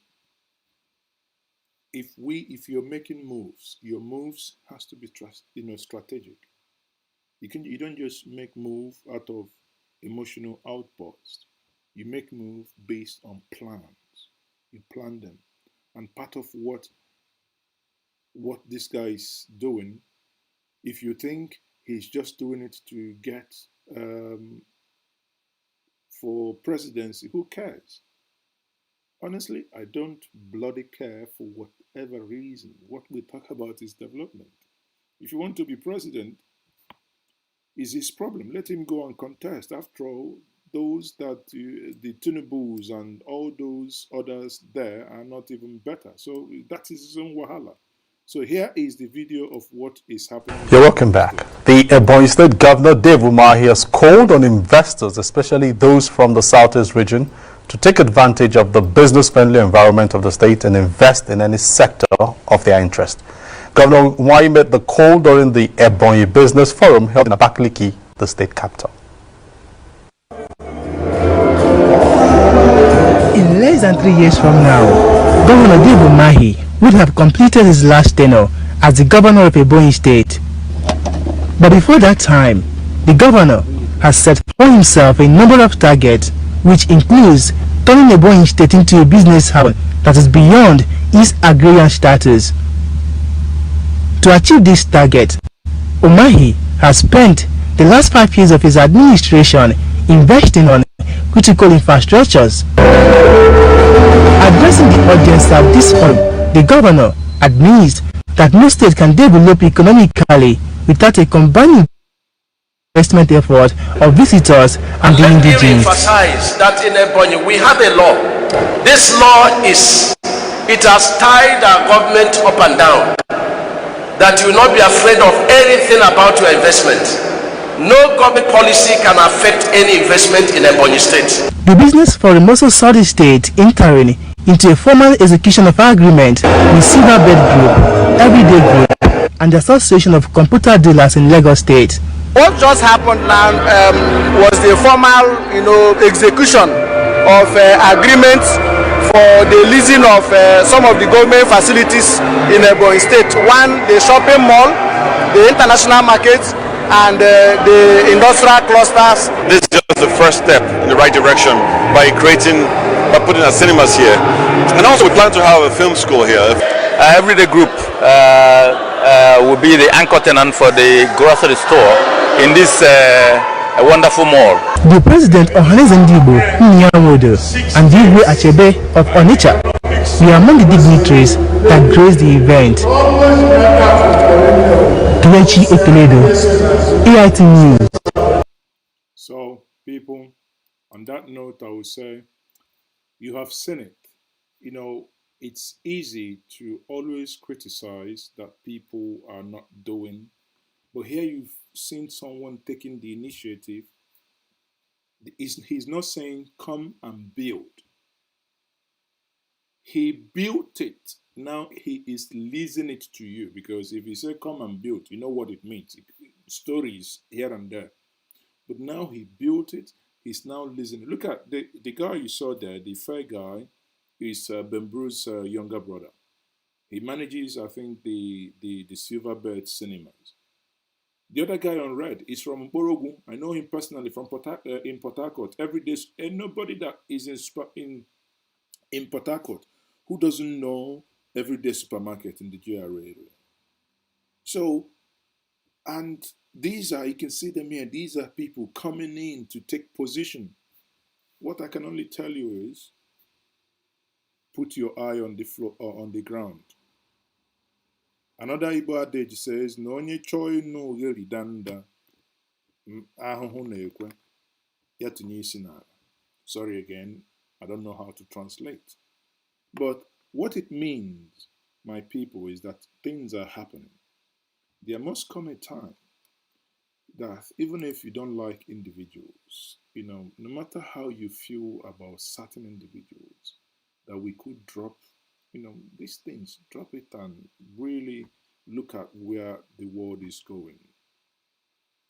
if you're making moves, your moves has to be strategic. You don't just make move out of emotional outburst. You make move based on plans. You plan them, and part of what this guy is doing, if you think he's just doing it to get for presidency, who cares? Honestly, I don't bloody care for whatever reason. What we talk about is development. If you want to be president, is his problem. Let him go and contest. After all, those that the Tunibus and all those others there are not even better. So that is his own wahala. So here is the video of what is happening. You're welcome back. The Ebonyi State Governor Dave Umahi has called on investors, especially those from the Southeast region, to take advantage of the business-friendly environment of the state and invest in any sector of their interest. Governor Umahi made the call during the Ebonyi Business Forum held in Abakaliki, the state capital. In less than 3 years from now, Governor Dave Umahi would have completed his last tenure as the governor of Ebonyi State. But before that time, the governor has set for himself a number of targets, which includes turning Ebonyi State into a business hub that is beyond its agrarian status. To achieve this target, Umahi has spent the last 5 years of his administration investing on critical infrastructures. Addressing the audience at this forum, the governor admits that no state can develop economically without a combined investment effort of visitors and the indigenous. Let me emphasize that in Ebonyi we have a law. This law it has tied our government up and down, that you will not be afraid of anything about your investment. No government policy can affect any investment in Ebonyi State. The business forum also saw the state entering into a formal execution of agreement with Silverbird Group, Everyday Group, and the Association of Computer Dealers in Lagos State. What just happened now was the formal, execution of agreements for the leasing of some of the government facilities in Ebonyi State. One, the shopping mall, the international markets, and the industrial clusters. This is just the first step in the right direction by putting our cinemas here. And also we plan to have a film school here. Everyday Group will be the anchor tenant for the grocery store in this wonderful mall. The president of Njenje and Igwe Achebe of Onitsha were among the dignitaries that graced the event. AIT News. So, people, on that note, I will say, you have seen it. It's easy to always criticize that people are not doing, but here you've seen someone taking the initiative. He's not saying come and build. He built it. Now he is leasing it to you, because if you say come and build, you know what it means. Stories here and there. But now he built it. He's now leasing it. Look at the guy you saw there, the fair guy, is Bembru's younger brother. He manages, I think, the Silverbird cinemas. The other guy on red is from Borogu. I know him personally from in Port Harcourt. Every day, and nobody that is in Port Harcourt who doesn't know Everyday Supermarket in the GRA area. So, and these are, you can see them here, these are people coming in to take position. What I can only tell you is, put your eye on the floor or on the ground. Another Igbo adage says, "No onye choi no geri danda ahụhụ na-ekwe ya tinye isi n'ala." Sorry again, I don't know how to translate. But what it means, my people, is that things are happening. There must come a time. that even if you don't like individuals, no matter how you feel about certain individuals, that we could drop, these things, drop it and really look at where the world is going.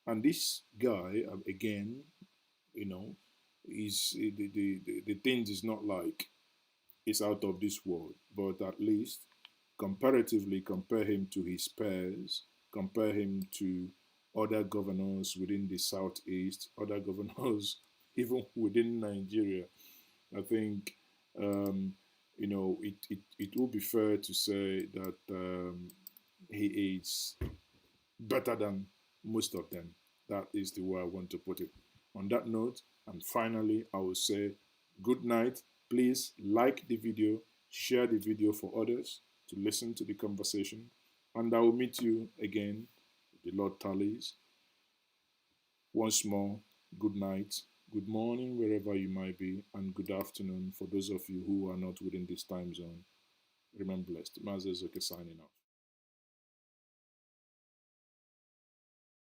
And this guy, again, you know, is the things is not like it's out of this world, but at least comparatively compare him to his peers, compare him to other governors within the southeast, other governors even within Nigeria. I think it will be fair to say that he is better than most of them. That is the way I want to put it. On that note, and finally, I will say good night. Please like the video, share the video for others to listen to the conversation, and I will meet you again, the Lord tallies. Once more, good night, good morning, wherever you might be, and good afternoon for those of you who are not within this time zone. Remain blessed. Maazi Ezeoke signing off.